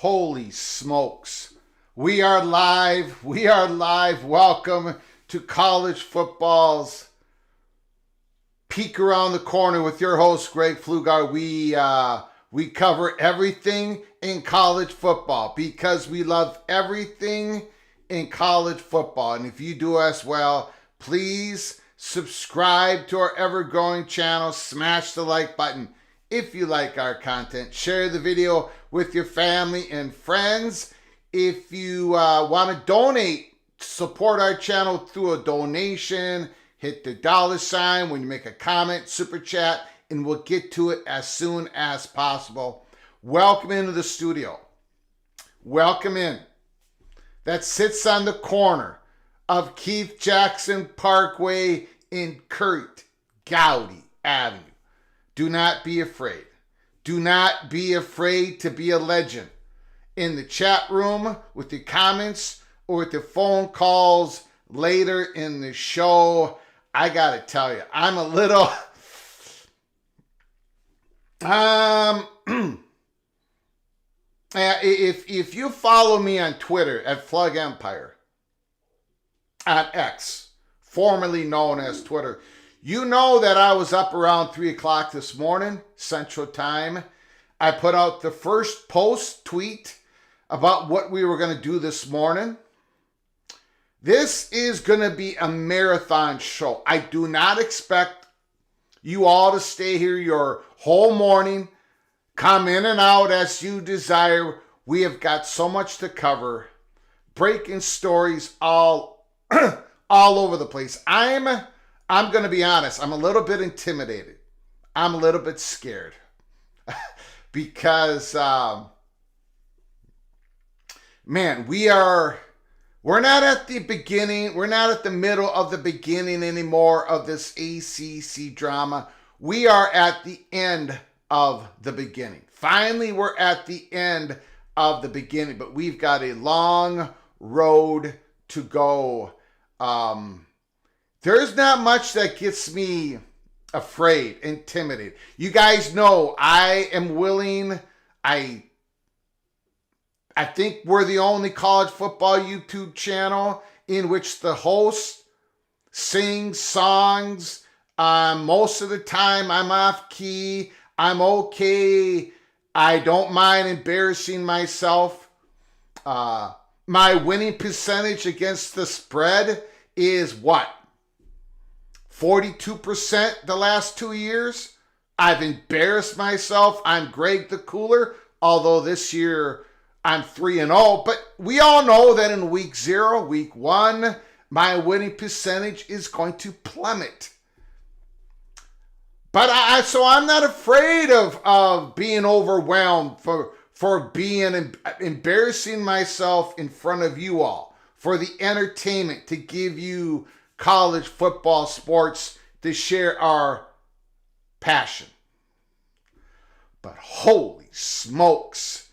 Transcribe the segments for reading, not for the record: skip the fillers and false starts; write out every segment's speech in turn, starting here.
Holy smokes. We are live. We are live. Welcome to college football's peek around the corner with your host, Greg Pflugar. We cover everything in college football because we love everything in college football. And if you do as well, please subscribe to our ever-growing channel. Smash the like button if you like our content. Share the video with your family and friends. If you want to donate, support our channel through a donation, hit the $sign when you make a comment, super chat, and we'll get to it as soon as possible. Welcome into the studio. Welcome in. That sits on the corner of Keith Jackson Parkway in Kurt Gowdy Avenue. Do not be afraid. Do not be afraid to be a legend. In the chat room, with your comments, or with your phone calls later in the show, I got to tell you, I'm a little... if you follow me on Twitter at Flug Empire, at X, formerly known as Twitter, you know that I was up around 3 o'clock this morning, Central Time. I put out the first tweet about what we were going to do this morning. This is going to be a marathon show. I do not expect you all to stay here your whole morning. Come in and out as you desire. We have got so much to cover. Breaking stories all over the place. I'm going to be honest. I'm a little bit intimidated. I'm a little bit scared because, man, we're not at the beginning. We're not at the middle of the beginning anymore of this ACC drama. We are at the end of the beginning. Finally, we're at the end of the beginning, but we've got a long road to go. There's not much that gets me afraid, intimidated. You guys know I am willing. I think we're the only college football YouTube channel in which the host sings songs. Most of the time I'm off key. I'm okay. I don't mind embarrassing myself. My winning percentage against the spread is what? 42% the last 2 years. I've embarrassed myself. I'm Greg the Cooler, although this year I'm 3-0. But we all know that in week 0, week 1, my winning percentage is going to plummet. But so I'm not afraid of being overwhelmed for being embarrassing myself in front of you all, for the entertainment, to give you college football sports, to share our passion. But holy smokes,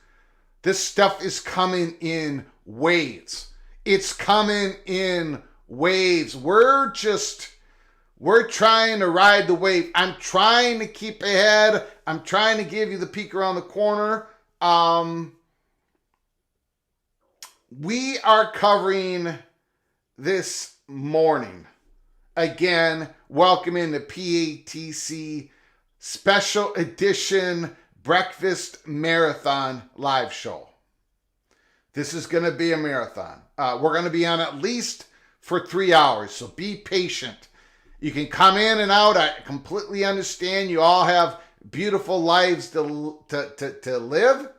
this stuff is coming in waves. It's coming in waves. We're trying to ride the wave. I'm trying to keep ahead. I'm trying to give you the peek around the corner. We are covering this morning. Again, welcoming the PATC Special Edition Breakfast Marathon live show. This is going to be a marathon. We're going to be on at least for 3 hours, so be patient. You can come in and out. I completely understand you all have beautiful lives to live,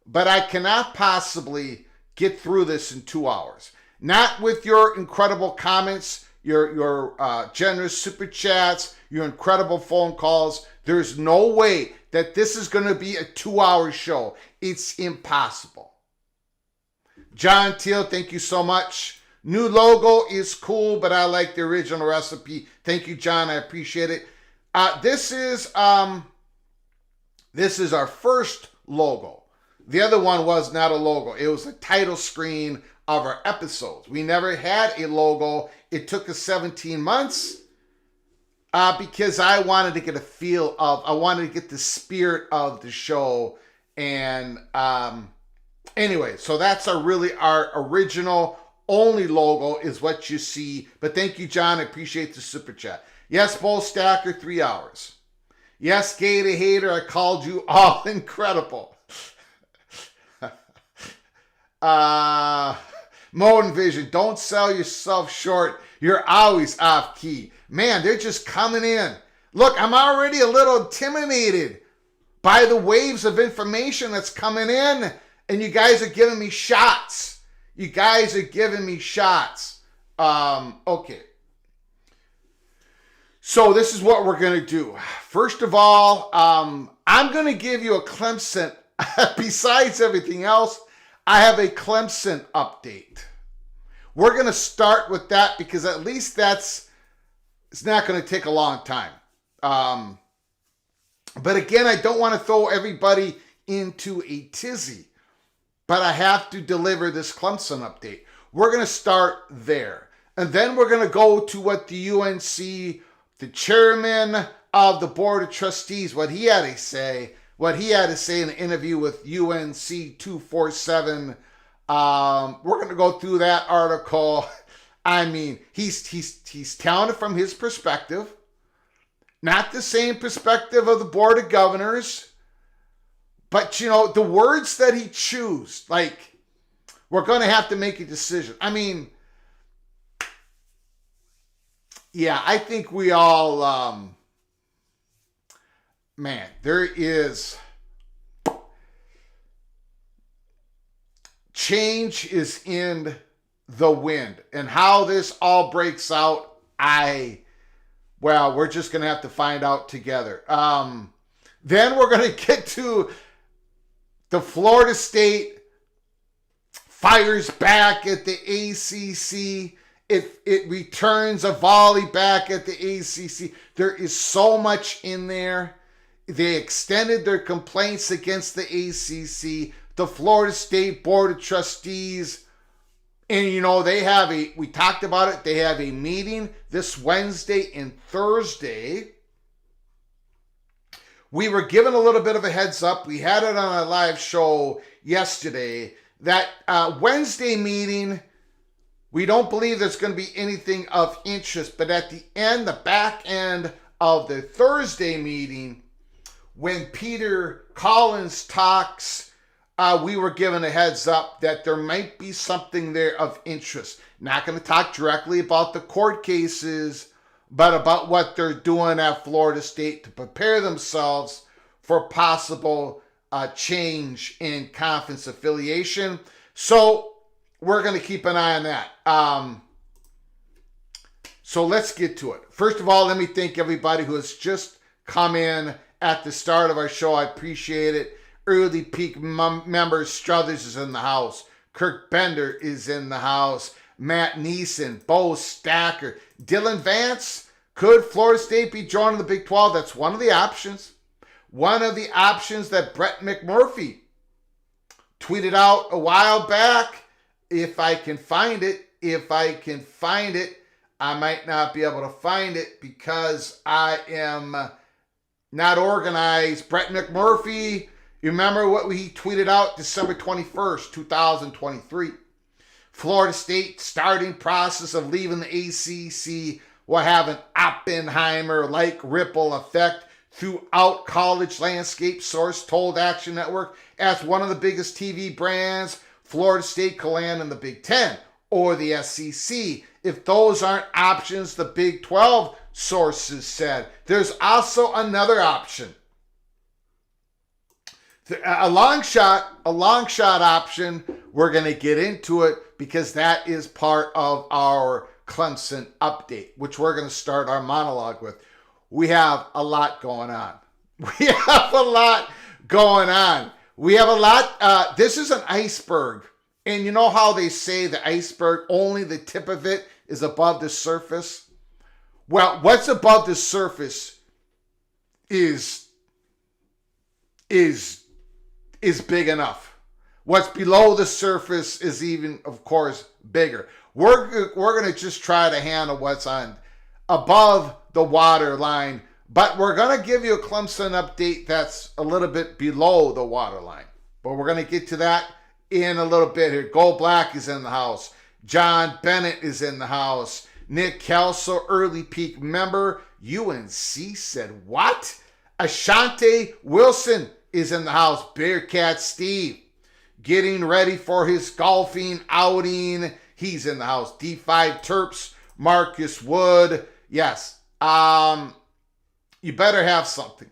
but I cannot possibly get through this in 2 hours. Not with your incredible comments, your generous super chats, your incredible phone calls. There's no way that this is going to be a 2-hour show. It's impossible. John Teal, thank you so much. New logo is cool, but I like the original recipe. Thank you, John. I appreciate it. This is our first logo. The other one was not a logo. It was a title screen of our episodes. We never had a logo. It took us 17 months because I wanted to get a feel of, I wanted to get the spirit of the show. And anyway, so that's our original only logo is what you see. But thank you, John. I appreciate the super chat. Yes, Bull Stacker, 3 hours. Yes, Gator Hater, I called you all incredible. Modern Vision, don't sell yourself short. You're always off key. Man, they're just coming in. Look, I'm already a little intimidated by the waves of information that's coming in, and you guys are giving me shots. Okay. So this is what we're going to do. First of all, I'm going to give you a Clemson. Besides everything else, I have a Clemson update. We're going to start with that because at least it's not going to take a long time. But again, I don't want to throw everybody into a tizzy, but I have to deliver this Clemson update. We're going to start there. And then we're going to go to what the UNC, the chairman of the Board of Trustees, what he had to say in an interview with UNC 247. We're going to go through that article. I mean, he's telling it from his perspective, not the same perspective of the Board of Governors, but you know, the words that he chooses, like, we're going to have to make a decision. I mean, yeah, I think we all, man, there is change is in the wind, and how this all breaks out, we're just going to have to find out together. Then we're going to get to the Florida State fires back at the ACC. It returns a volley back at the ACC. There is so much in there. They extended their complaints against the ACC, the Florida State Board of Trustees. And, we talked about it. They have a meeting this Wednesday and Thursday. We were given a little bit of a heads up. We had it on a live show yesterday. That Wednesday meeting, we don't believe there's going to be anything of interest. But at the back end of the Thursday meeting, when Peter Collins talks, we were given a heads up that there might be something there of interest. Not going to talk directly about the court cases, but about what they're doing at Florida State to prepare themselves for possible change in conference affiliation. So we're going to keep an eye on that. So let's get to it. First of all, let me thank everybody who has just come in at the start of our show. I appreciate it. Early peak members, Struthers is in the house. Kirk Bender is in the house. Matt Neeson, Bo Stacker, Dylan Vance. Could Florida State be joining the Big 12? That's one of the options. One of the options that Brett McMurphy tweeted out a while back. If I can find it, I might not be able to find it because I am not organized. Brett McMurphy, you remember what he tweeted out December 21st, 2023. Florida State starting process of leaving the ACC will have an Oppenheimer-like ripple effect throughout college landscape, source told Action Network. As one of the biggest TV brands, Florida State could land in the Big 10 or the SEC. If those aren't options, the Big 12 sources said. There's also another option. A long shot option. We're going to get into it because that is part of our Clemson update, which we're going to start our monologue with. We have a lot going on. This is an iceberg. And you know how they say the iceberg, only the tip of it is above the surface? Well, what's above the surface is big enough. What's below the surface is even, of course, bigger. We're going to just try to handle what's on above the water line, but we're going to give you a Clemson update that's a little bit below the water line. But we're going to get to that in a little bit here. Gold Black is in the house. John Bennett is in the house. Nick Kelso, early peak member. UNC said what? Ashante Wilson is in the house. Bearcat Steve getting ready for his golfing outing. He's in the house. D5 Terps, Marcus Wood. Yes. You better have something.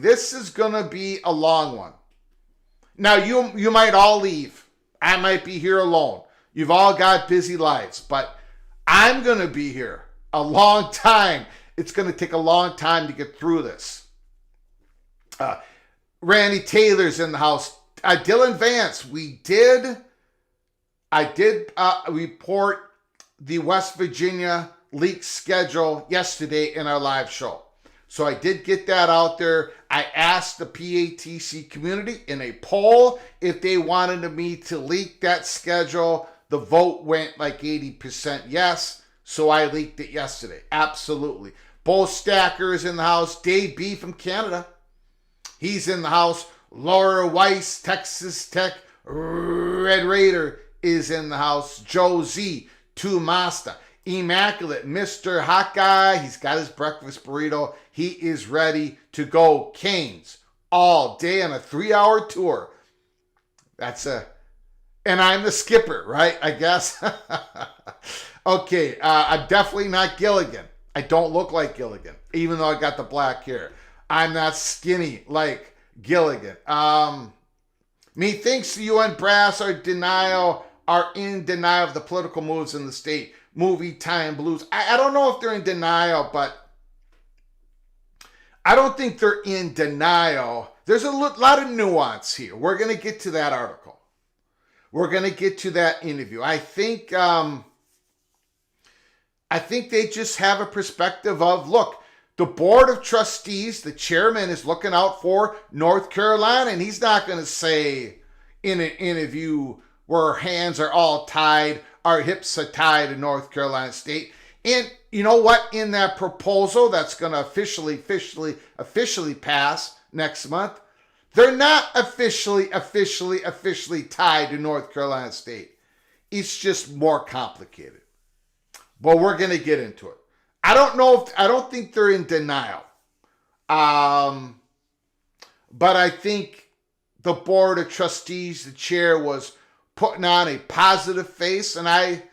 This is going to be a long one. Now, you might all leave. I might be here alone. You've all got busy lives, but I'm going to be here a long time. It's going to take a long time to get through this. Randy Taylor's in the house. Dylan Vance, I did report the West Virginia league schedule yesterday in our live show. So I did get that out there. I asked the PATC community in a poll if they wanted me to leak that schedule. The vote went like 80% yes. So I leaked it yesterday. Absolutely. Bo Stacker is in the house. Dave B from Canada. He's in the house. Laura Weiss, Texas Tech Red Raider is in the house. Joe Z, Tumasta. Immaculate, Mr. Hot Guy. He's got his breakfast burrito. He is ready to go. Canes all day on a 3-hour tour. And I'm the skipper, right? I guess. Okay, I'm definitely not Gilligan. I don't look like Gilligan, even though I got the black hair. I'm not skinny like Gilligan. Methinks the UN brass are in denial of the political moves in the state. Movie Time Blues. I don't know if they're in denial, but I don't think they're in denial. There's a lot of nuance here. We're going to get to that article. We're going to get to that interview. I think they just have a perspective of, look, The Board of Trustees, the chairman, is looking out for North Carolina, and he's not going to say in an interview where our hands are all tied, our hips are tied to North Carolina State. And you know what? In that proposal that's going to officially pass next month, they're not officially tied to North Carolina State. It's just more complicated. But we're going to get into it. I don't think they're in denial. But I think the Board of Trustees, the chair, was putting on a positive face, and I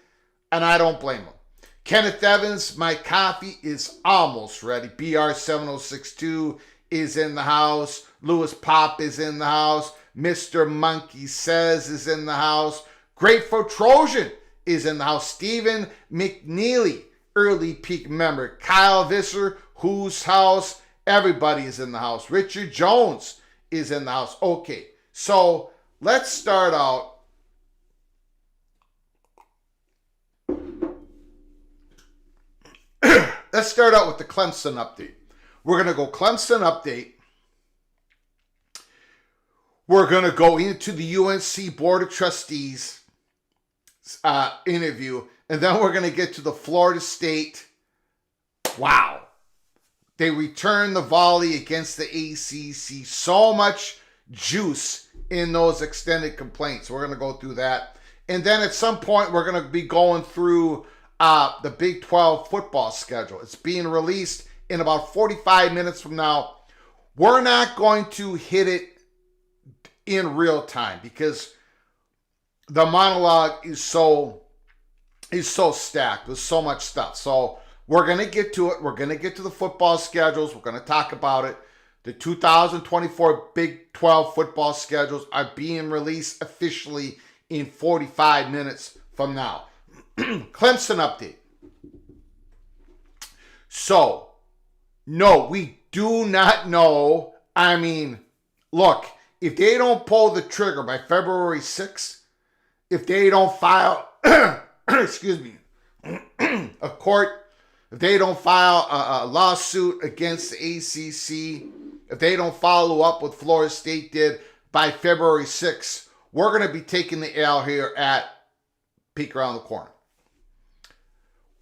don't blame him. Kenneth Evans, my coffee is almost ready. BR7062 is in the house. Lewis Pop is in the house. Mr. Monkey Says is in the house. Grateful Trojan is in the house. Stephen McNeely, early peak member. Kyle Visser, whose house? Everybody is in the house. Richard Jones is in the house. Okay, so let's start out. Let's start out with the Clemson update. We're going to go Clemson update. We're going to go into the UNC Board of Trustees interview. And then we're going to get to the Florida State. Wow. They returned the volley against the ACC. So much juice in those extended complaints. We're going to go through that. And then at some point, we're going to be going through the Big 12 football schedule. It's being released in about 45 minutes from now. We're not going to hit it in real time because the monologue is so stacked with so much stuff. So we're going to get to it. We're going to get to the football schedules. We're going to talk about it. The 2024 Big 12 football schedules are being released officially in 45 minutes from now. Clemson update. So, no, we do not know. I mean, look, if they don't pull the trigger by February 6th, if they don't file, excuse me, a court, if they don't file a lawsuit against the ACC, if they don't follow up what Florida State did by February 6th, we're going to be taking the L here at Peek Around the Corner.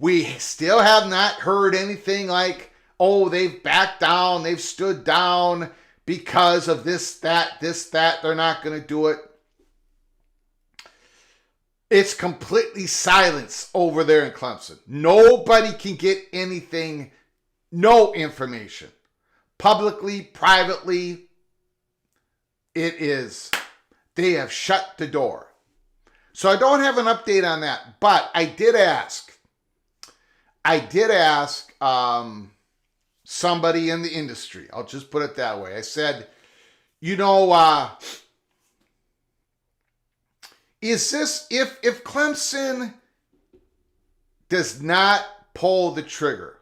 We still have not heard anything like, oh, they've backed down, they've stood down because of this, that. They're not going to do it. It's completely silence over there in Clemson. Nobody can get anything, no information. Publicly, privately, it is. They have shut the door. So I don't have an update on that, but I did ask somebody in the industry. I'll just put it that way. I said, is this, if Clemson does not pull the trigger,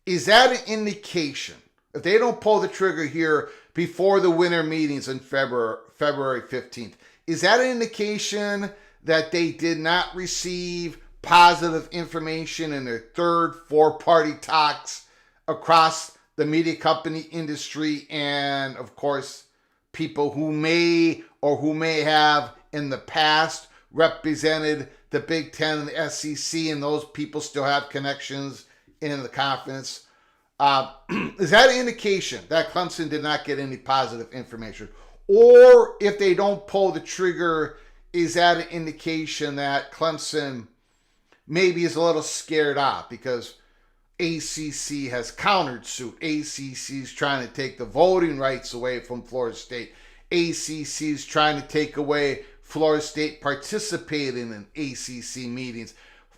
is that an indication, if they don't pull the trigger here before the winter meetings in February 15th, is that an indication that they did not receive positive information in their third four-party talks across the media company industry and, of course, people who may have in the past represented the Big Ten and the SEC, and those people still have connections in the conference? Is that an indication that Clemson did not get any positive information? Or if they don't pull the trigger, is that an indication that Clemson maybe is a little scared off because ACC has countered suit? ACC is trying to take the voting rights away from Florida State. ACC is trying to take away Florida State participating in ACC meetings.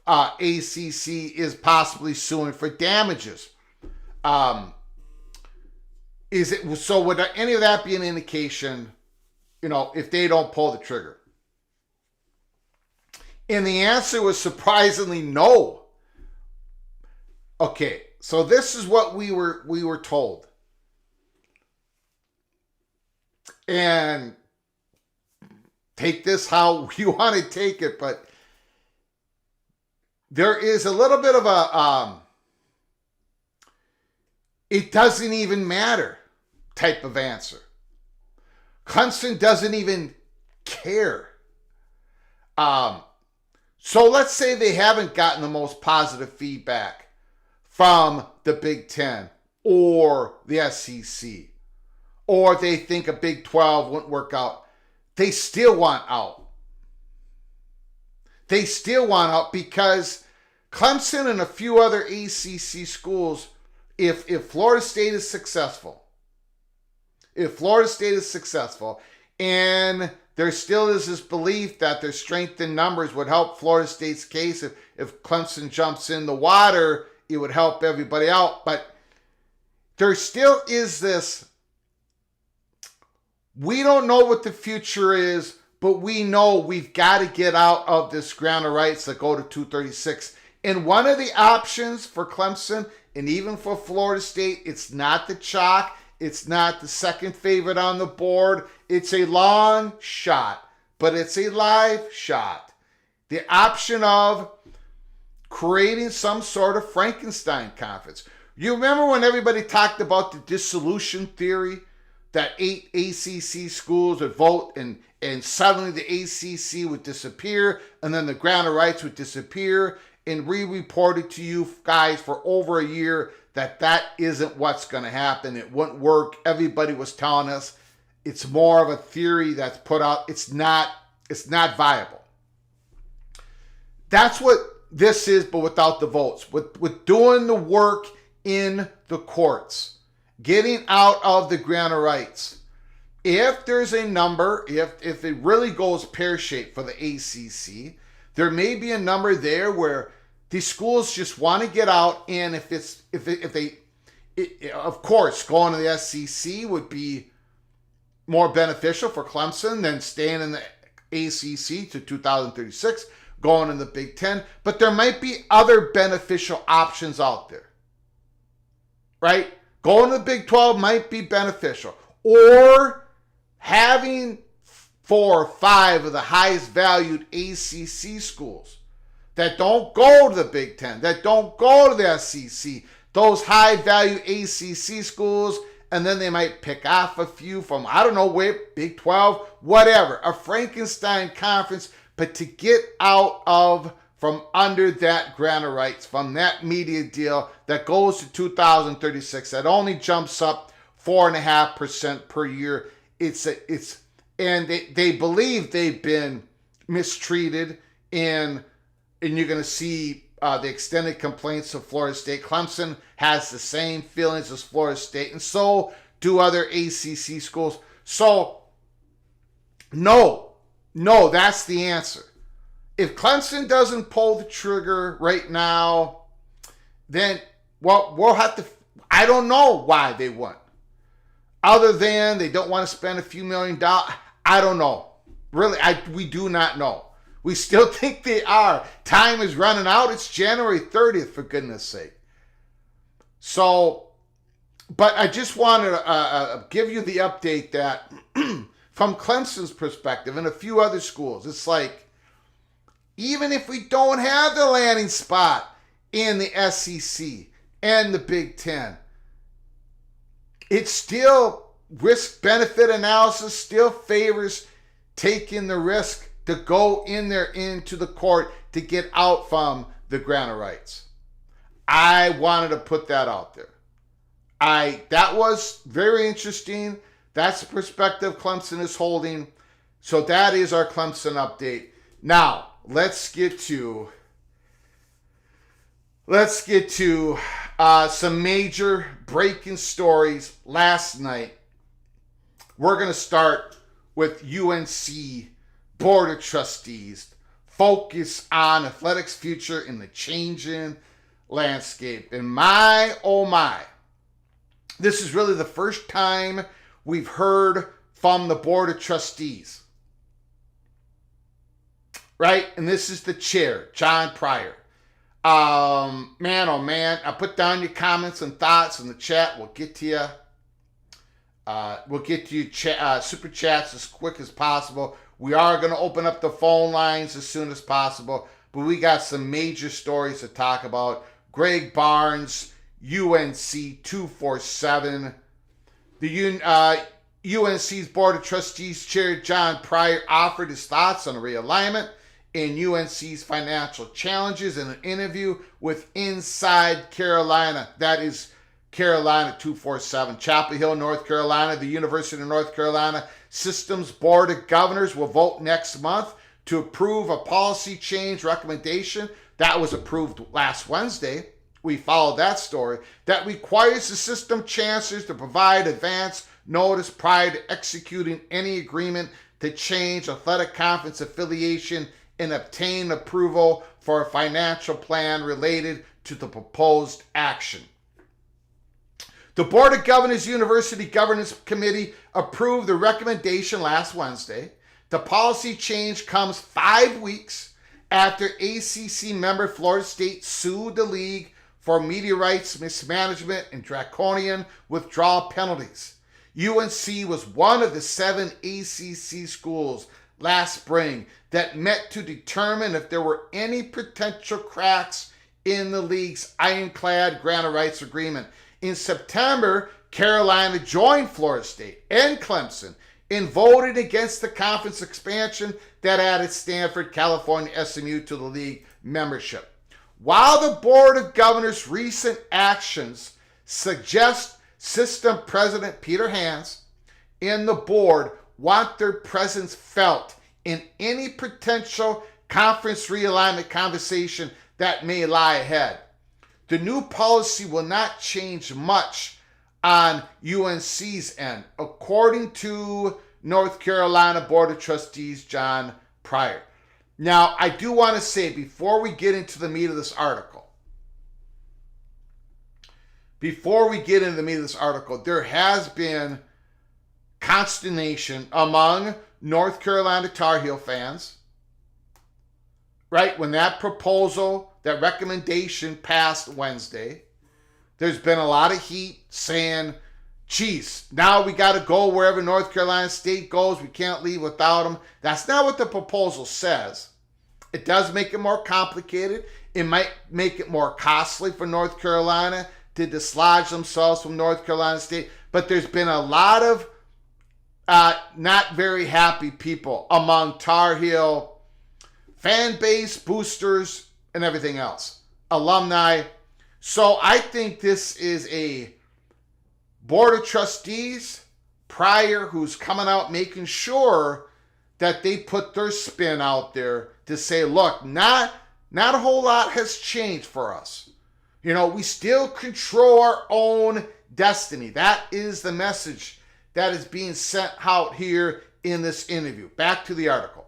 ACC is possibly suing for damages. Would any of that be an indication, if they don't pull the trigger? And the answer was surprisingly no. Okay, so this is what we were told. And take this how you want to take it, but there is a little bit of it doesn't even matter type of answer. Clemson doesn't even care. So let's say they haven't gotten the most positive feedback from the Big Ten or the SEC, or they think a Big 12 wouldn't work out. They still want out. They still want out because Clemson and a few other ACC schools, if Florida State is successful, and there still is this belief that their strength in numbers would help Florida State's case. If Clemson jumps in the water, it would help everybody out. But there still is this, we don't know what the future is, but we know we've got to get out of this grant of rights that go to 236. And one of the options for Clemson, and even for Florida State, it's not the chalk. It's not the second favorite on the board. It's a long shot, but it's a live shot. The option of creating some sort of Frankenstein conference. You remember when everybody talked about the dissolution theory? That 8 ACC schools would vote and suddenly the ACC would disappear and then the grant of rights would disappear. And we reported to you guys for over a year that isn't what's going to happen. It wouldn't work. Everybody was telling us it's more of a theory that's put out. It's not viable. That's what this is, but without the votes. With doing the work in the courts, getting out of the grant of rights. If there's a number, if it really goes pear-shaped for the ACC, there may be a number there where these schools just want to get out, and of course, going to the SEC would be more beneficial for Clemson than staying in the ACC to 2036, going in the Big Ten. But there might be other beneficial options out there, right? Going to the Big 12 might be beneficial, or having 4 or 5 of the highest valued ACC schools that don't go to the Big Ten, that don't go to the SEC, those high-value ACC schools, and then they might pick off a few from, I don't know, where, Big 12, whatever, a Frankenstein conference, but to get out of, from under that grant of rights, from that media deal that goes to 2036, that only jumps up 4.5% per year. And they believe they've been mistreated and you're going to see the extended complaints of Florida State. Clemson has the same feelings as Florida State, and so do other ACC schools. So, no, that's the answer. If Clemson doesn't pull the trigger right now, then, well, we'll have to, I don't know why they won't. Other than they don't want to spend a few $1 million. I don't know. Really, we do not know. We still think they are. Time is running out. It's January 30th, for goodness sake. So, but I just wanted to give you the update that from Clemson's perspective and a few other schools, it's like, even if we don't have the landing spot in the SEC and the Big Ten, it's still risk-benefit analysis still favors taking the risk to go in there into the court to get out from the grant of rights. I wanted to put that out there. That was very interesting. That's the perspective Clemson is holding. So that is our Clemson update. Now, let's get to some major breaking stories last night. We're going to start with UNC Board of Trustees. Focus on athletics' future in the changing landscape. And my, oh my, this is really the first time we've heard from the Board of Trustees. Right? And this is the chair, John Pryor. Man, oh man, I put down your comments and thoughts in the chat. We'll get to you. We'll get to you super chats as quick as possible. We are going to open up the phone lines as soon as possible, but we got some major stories to talk about. Greg Barnes UNC 247. The UNC's Board of Trustees Chair John Pryor offered his thoughts on realignment and UNC's financial challenges in an interview with Inside Carolina. That is Carolina 247. Chapel Hill, North Carolina. The University of North Carolina Systems Board of Governors will vote next month to approve a policy change recommendation that was approved last Wednesday. We followed that story, that requires the system chancellors to provide advance notice prior to executing any agreement to change athletic conference affiliation and obtain approval for a financial plan related to the proposed action. The Board of Governors University Governance Committee approved the recommendation last Wednesday. The policy change comes 5 weeks after ACC member Florida State sued the league for media rights mismanagement and draconian withdrawal penalties. UNC was one of the 7 ACC schools last spring that met to determine if there were any potential cracks in the league's ironclad grant of rights agreement. In September, Carolina joined Florida State and Clemson and voted against the conference expansion that added Stanford, California, SMU to the league membership. While the Board of Governors' recent actions suggest System President Peter Hans and the board want their presence felt in any potential conference realignment conversation that may lie ahead, the new policy will not change much on UNC's end, according to North Carolina Board of Trustees John Pryor. Now, I do want to say, before we get into the meat of this article, there has been consternation among North Carolina Tar Heel fans, right? When that proposal, that recommendation passed Wednesday, there's been a lot of heat saying, geez, now we got to go wherever North Carolina State goes. We can't leave without them. That's not what the proposal says. It does make it more complicated. It might make it more costly for North Carolina to dislodge themselves from North Carolina State. But there's been a lot of not very happy people among Tar Heel fan base, boosters, and everything else, alumni. So I think this is a Board of Trustees, Pryor, who's coming out making sure that they put their spin out there to say, look, not a whole lot has changed for us. You know, we still control our own destiny. That is the message that is being sent out here in this interview. Back to the article.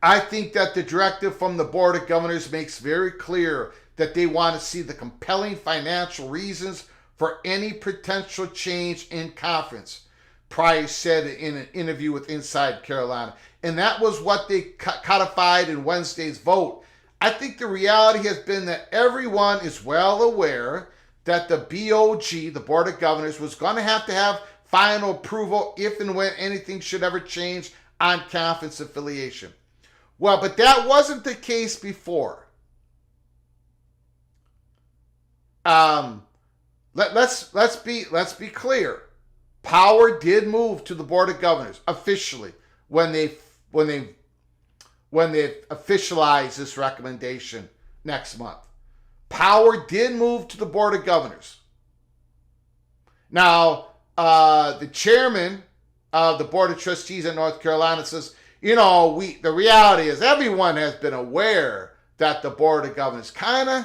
I think that the directive from the Board of Governors makes very clear that they want to see the compelling financial reasons for any potential change in conference, Pryor said in an interview with Inside Carolina. And that was what they codified in Wednesday's vote. I think the reality has been that everyone is well aware that the BOG, the Board of Governors, was going to have final approval if and when anything should ever change on conference affiliation. Well, but that wasn't the case before. Let's be clear. Power did move to the Board of Governors officially when they officialize this recommendation next month. Power did move to the Board of Governors. Now, the chairman of the Board of Trustees in North Carolina says, you know, the reality is everyone has been aware that the Board of Governors kind of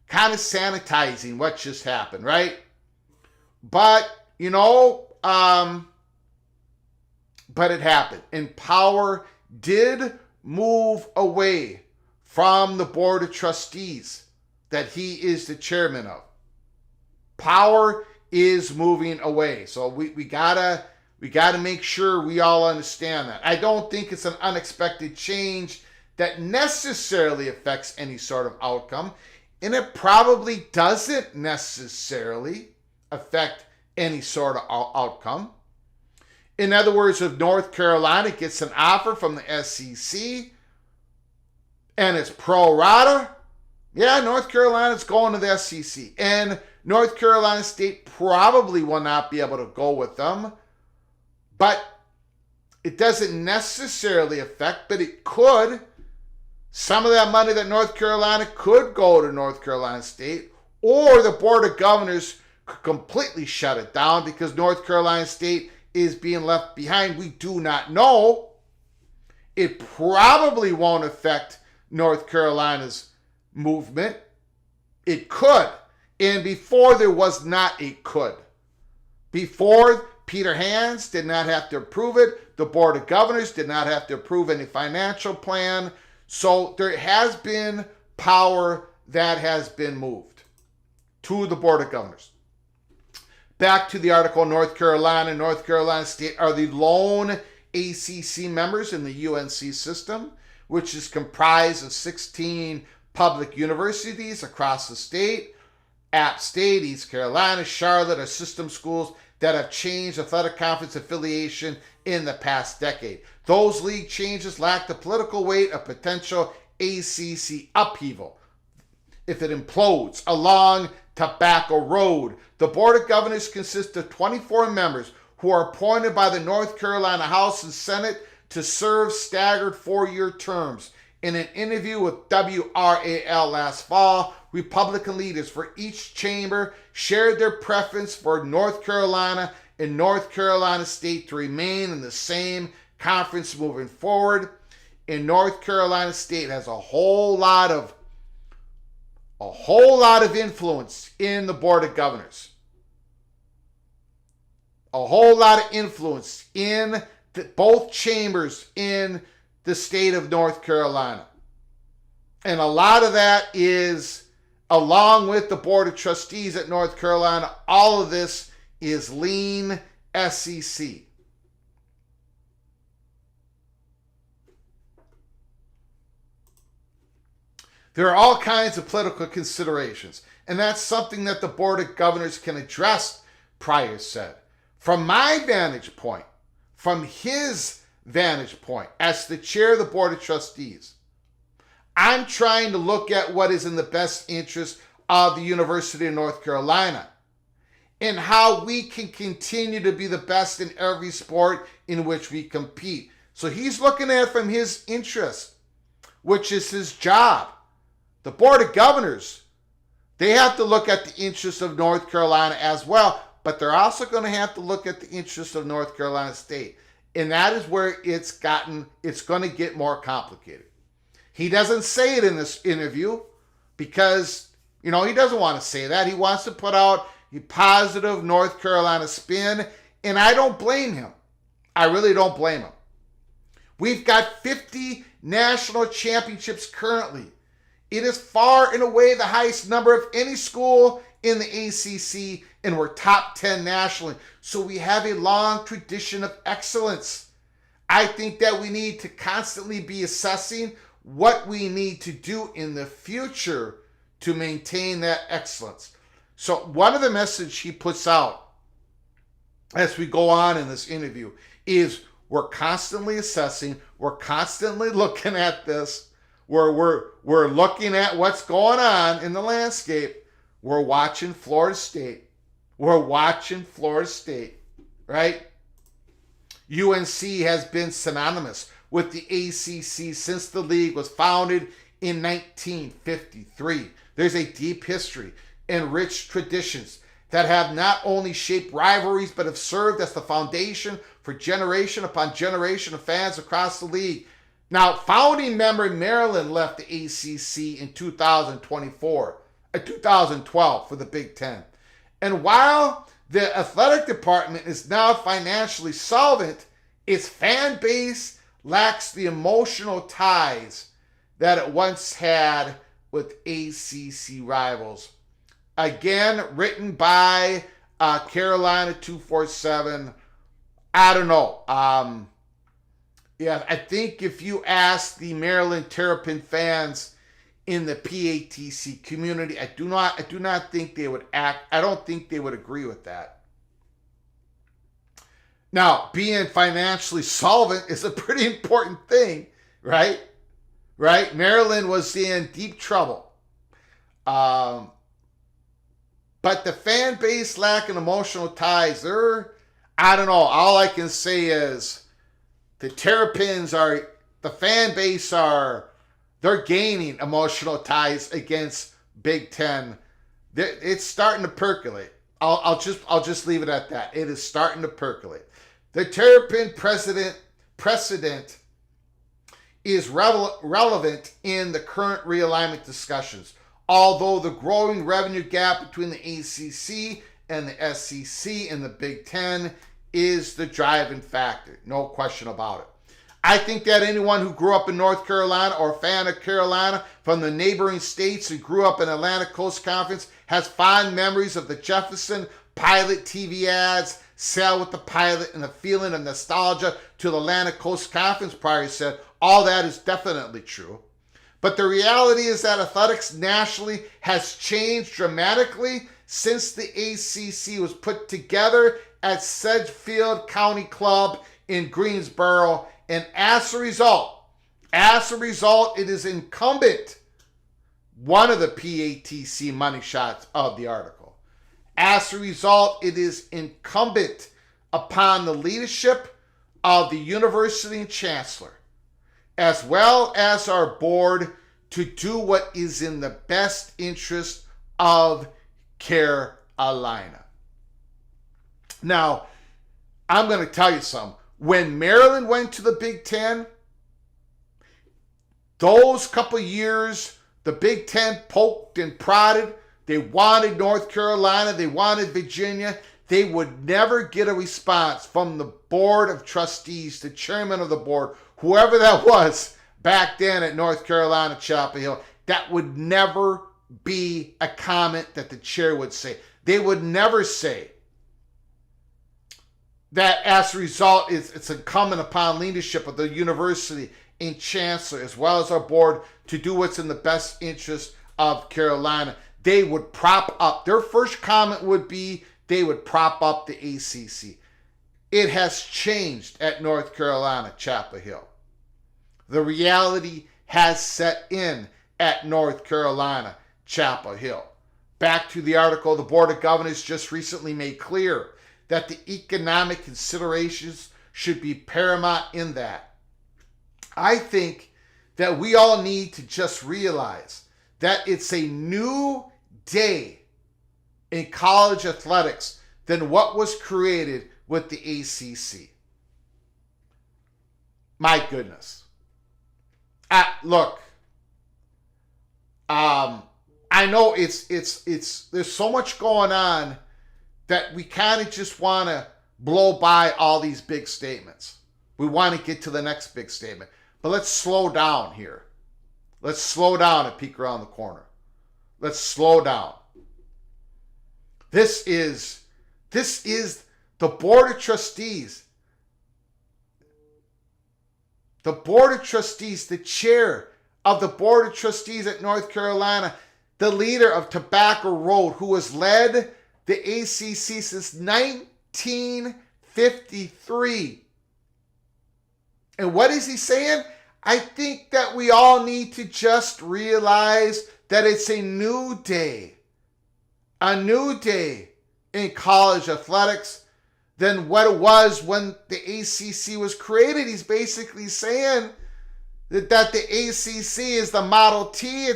sanitizing what just happened, right? But, you know, but it happened. And Power did move away from the Board of Trustees that he is the chairman of. Power is moving away. So we gotta make sure we all understand that. I don't think it's an unexpected change that necessarily affects any sort of outcome. And it probably doesn't necessarily affect any sort of outcome. In other words, if North Carolina gets an offer from the SEC and it's pro rata, Yeah, North Carolina's going to the SEC. And North Carolina State probably will not be able to go with them. But it doesn't necessarily affect, but it could. Some of that money that North Carolina could go to North Carolina State, or the Board of Governors could completely shut it down because North Carolina State is being left behind. We do not know. It probably won't affect North Carolina's movement. It could. And before there was not a could. Before, Peter Hands did not have to approve it. The Board of Governors did not have to approve any financial plan. So there has been power that has been moved to the Board of Governors. Back to the article, North Carolina State are the lone ACC members in the UNC system, which is comprised of 16 public universities across the state. App State, East Carolina, Charlotte are system schools that have changed athletic conference affiliation in the past decade. Those league changes lack the political weight of potential ACC upheaval if it implodes along Tobacco Road. The Board of Governors consists of 24 members who are appointed by the North Carolina House and Senate to serve staggered 4-year terms. In an interview with WRAL last fall, Republican leaders for each chamber shared their preference for North Carolina and North Carolina State to remain in the same conference moving forward. And North Carolina State has a whole lot of influence in the Board of Governors. A whole lot of influence in both chambers in the state of North Carolina. And a lot of that is, along with the Board of Trustees at North Carolina, all of this is lean SEC. There are all kinds of political considerations, and that's something that the Board of Governors can address, Pryor said. From my vantage point, from his vantage point, as the chair of the Board of Trustees, I'm trying to look at what is in the best interest of the University of North Carolina and how we can continue to be the best in every sport in which we compete. So he's looking at it from his interest, which is his job. The Board of Governors, they have to look at the interests of North Carolina as well, but they're also going to have to look at the interests of North Carolina State. And that is where it's going to get more complicated. He doesn't say it in this interview because, he doesn't want to say that. He wants to put out a positive North Carolina spin, and I don't blame him. I really don't blame him. We've got 50 national championships currently. It is far and away the highest number of any school in the ACC, and we're top 10 nationally. So we have a long tradition of excellence. I think that we need to constantly be assessing what we need to do in the future to maintain that excellence. So one of the messages he puts out as we go on in this interview is we're constantly assessing, we're constantly looking at this, we're looking at what's going on in the landscape. We're watching Florida State. Right? UNC has been synonymous with the ACC since the league was founded in 1953. There's a deep history and rich traditions that have not only shaped rivalries but have served as the foundation for generation upon generation of fans across the league. Now, founding member Maryland left the ACC in 2012 for the Big Ten. And while the athletic department is now financially solvent, its fan base lacks the emotional ties that it once had with ACC rivals. Again, written by Carolina 247. I don't know. I think if you ask the Maryland Terrapin fans in the PATC community, I do not think they would I don't think they would agree with that. Now, being financially solvent is a pretty important thing, right? Maryland was in deep trouble. But the fan base lacking emotional ties, I don't know. All I can say is the Terrapins the fan base they're gaining emotional ties against Big Ten. It's starting to percolate. I'll just leave it at that. It is starting to percolate. The Terrapin precedent is relevant in the current realignment discussions, although the growing revenue gap between the ACC and the SEC and the Big Ten is the driving factor. No question about it. I think that anyone who grew up in North Carolina or a fan of Carolina from the neighboring states and grew up in Atlantic Coast Conference has fond memories of the Jefferson Pilot TV ads, Sail with the Pilot, and the feeling of nostalgia to the Atlantic Coast Conference. Pryor said, all that is definitely true. But the reality is that athletics nationally has changed dramatically since the ACC was put together at Sedgefield County Club in Greensboro. And as a result, it is incumbent, one of the PATC money shots of the article. As a result, it is incumbent upon the leadership of the university and chancellor, as well as our board, to do what is in the best interest of Carolina. Now, I'm going to tell you something. When Maryland went to the Big Ten, those couple years, the Big Ten poked and prodded. They wanted North Carolina. They wanted Virginia. They would never get a response from the Board of Trustees, the chairman of the board, whoever that was back then at North Carolina, Chapel Hill. That would never be a comment that the chair would say. They would never say that as a result, it's incumbent upon leadership of the university and chancellor, as well as our board, to do what's in the best interest of Carolina. They would prop up. Their first comment would be they would prop up the ACC. It has changed at North Carolina, Chapel Hill. The reality has set in at North Carolina, Chapel Hill. Back to the article, the Board of Governors just recently made clear that the economic considerations should be paramount in that. I think that we all need to just realize that it's a new day in college athletics than what was created with the ACC. My goodness. Look, I know it's there's so much going on that we kind of just want to blow by all these big statements. We want to get to the next big statement. But let's slow down here. Let's slow down and peek around the corner. Let's slow down. This is the Board of Trustees. The Board of Trustees, the chair of the Board of Trustees at North Carolina, the leader of Tobacco Road, who has led the ACC since 1953. And what is he saying? I think that we all need to just realize that it's a new day in college athletics than what it was when the ACC was created. He's basically saying that the ACC is the Model T.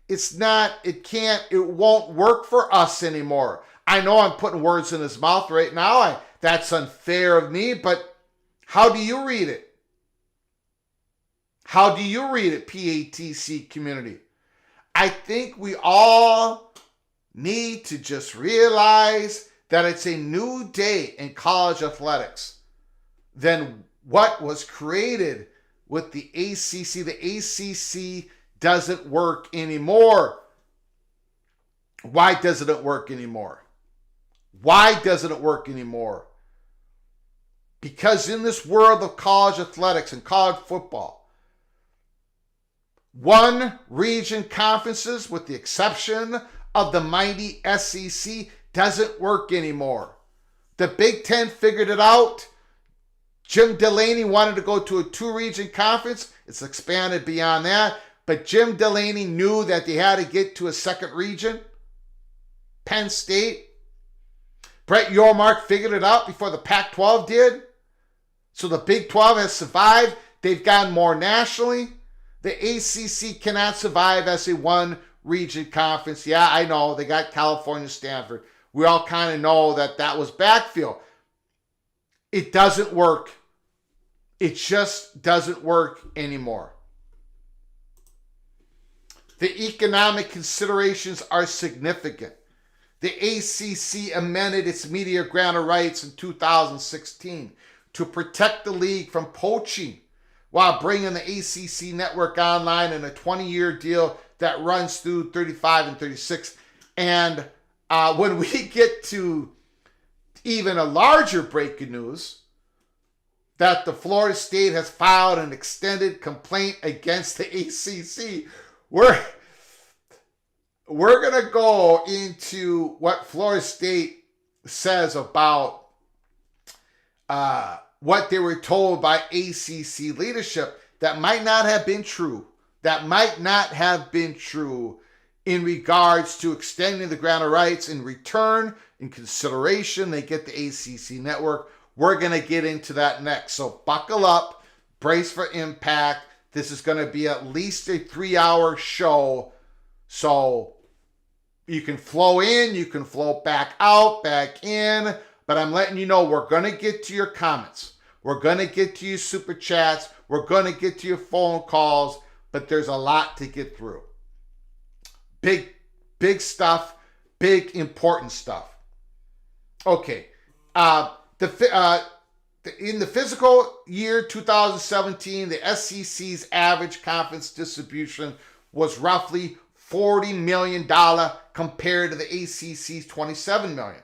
It won't work for us anymore. I know I'm putting words in his mouth right now. That's unfair of me, but how do you read it? How do you read it, PATC community? I think we all need to just realize that it's a new day in college athletics than what was created with the ACC. The ACC doesn't work anymore. Why doesn't it work anymore? Why doesn't it work anymore? Because in this world of college athletics and college football, one region conferences, with the exception of the mighty SEC, doesn't work anymore. The Big Ten figured it out. Jim Delaney wanted to go to a two-region conference. It's expanded beyond that. But Jim Delaney knew that they had to get to a second region. Penn State. Brett Yormark figured it out before the Pac-12 did. So the Big 12 has survived. They've gone more nationally. The ACC cannot survive as a one-region conference. Yeah, I know. They got California, Stanford. We all kind of know that that was backfill. It doesn't work. It just doesn't work anymore. The economic considerations are significant. The ACC amended its media grant of rights in 2016 to protect the league from poaching while bringing the ACC Network online in a 20-year deal that runs through 35 and 36. And when we get to even a larger breaking news, that the Florida State has filed an extended complaint against the ACC, we're going to go into what Florida State says about what they were told by ACC leadership that might not have been true. That might not have been true in regards to extending the grant of rights. In return, in consideration, they get the ACC Network. We're going to get into that next. So buckle up, brace for impact. This is going to be at least a 3-hour show. So you can flow in, you can flow back out, back in. But I'm letting you know we're going to get to your comments. We're going to get to your super chats. We're going to get to your phone calls. But there's a lot to get through. Big stuff. Big, important stuff. Okay. In the fiscal year 2017, the SEC's average conference distribution was roughly $40 million compared to the ACC's $27 million.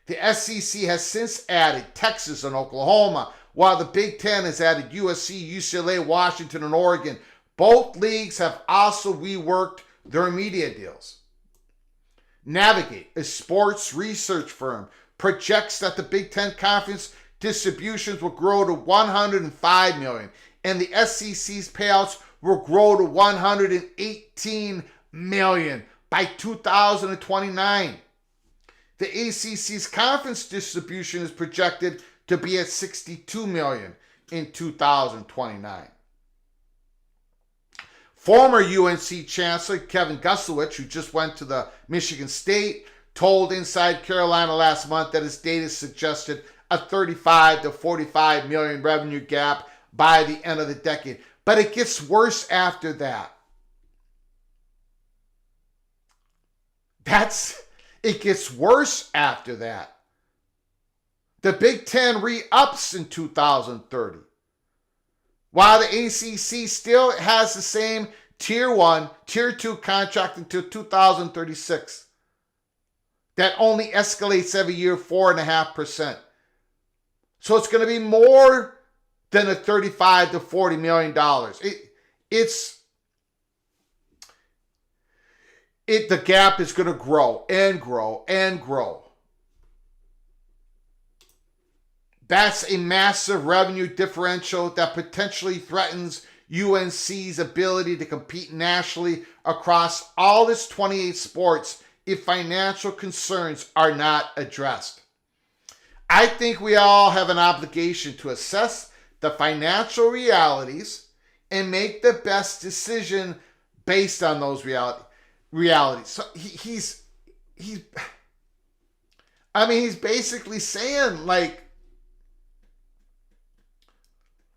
The SEC has since added Texas and Oklahoma, while the Big Ten has added USC, UCLA, Washington, and Oregon. Both leagues have also reworked their media deals. Navigate, a sports research firm, projects that the Big Ten Conference distributions will grow to $105 million, and the SEC's payouts will grow to $118 million by 2029. The ACC's conference distribution is projected to be at $62 million in 2029. Former UNC Chancellor Kevin Guslowitz, who just went to the Michigan State, told Inside Carolina last month that his data suggested a 35 to 45 million revenue gap by the end of the decade. But it gets worse after that. It gets worse after that. The Big Ten re-ups in 2030. While the ACC still has the same Tier 1, Tier 2 contract until 2036. That only escalates every year 4.5%. So it's going to be more than a $35 to $40 million. The gap is going to grow and grow and grow. That's a massive revenue differential that potentially threatens UNC's ability to compete nationally across all its 28 sports if financial concerns are not addressed. I think we all have an obligation to assess the financial realities and make the best decision based on those realities. So he's basically saying, like,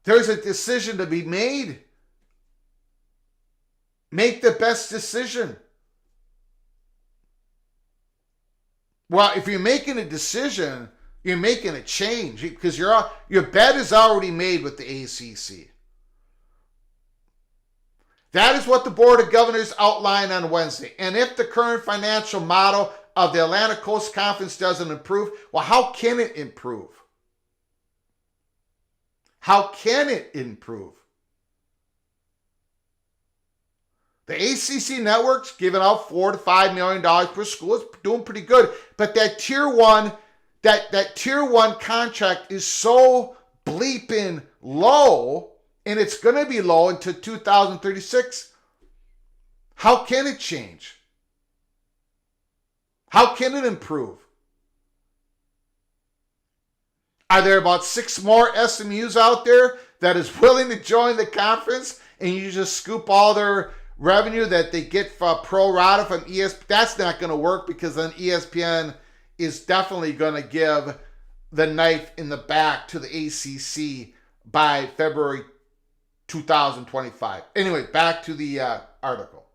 there's a decision to be made. Make the best decision. Well, if you're making a decision, you're making a change because your bet is already made with the ACC. That is what the Board of Governors outlined on Wednesday. And if the current financial model of the Atlantic Coast Conference doesn't improve, well, how can it improve? How can it improve? The ACC Network's giving out $4 to $5 million per school. It's doing pretty good. But that Tier 1, that Tier 1 contract is so bleeping low and it's going to be low until 2036. How can it change? How can it improve? Are there about 6 more SMUs out there that is willing to join the conference and you just scoop all their revenue that they get for pro rata from ESPN? That's not going to work, because then ESPN is definitely going to give the knife in the back to the ACC by February 2025. Anyway, back to the article.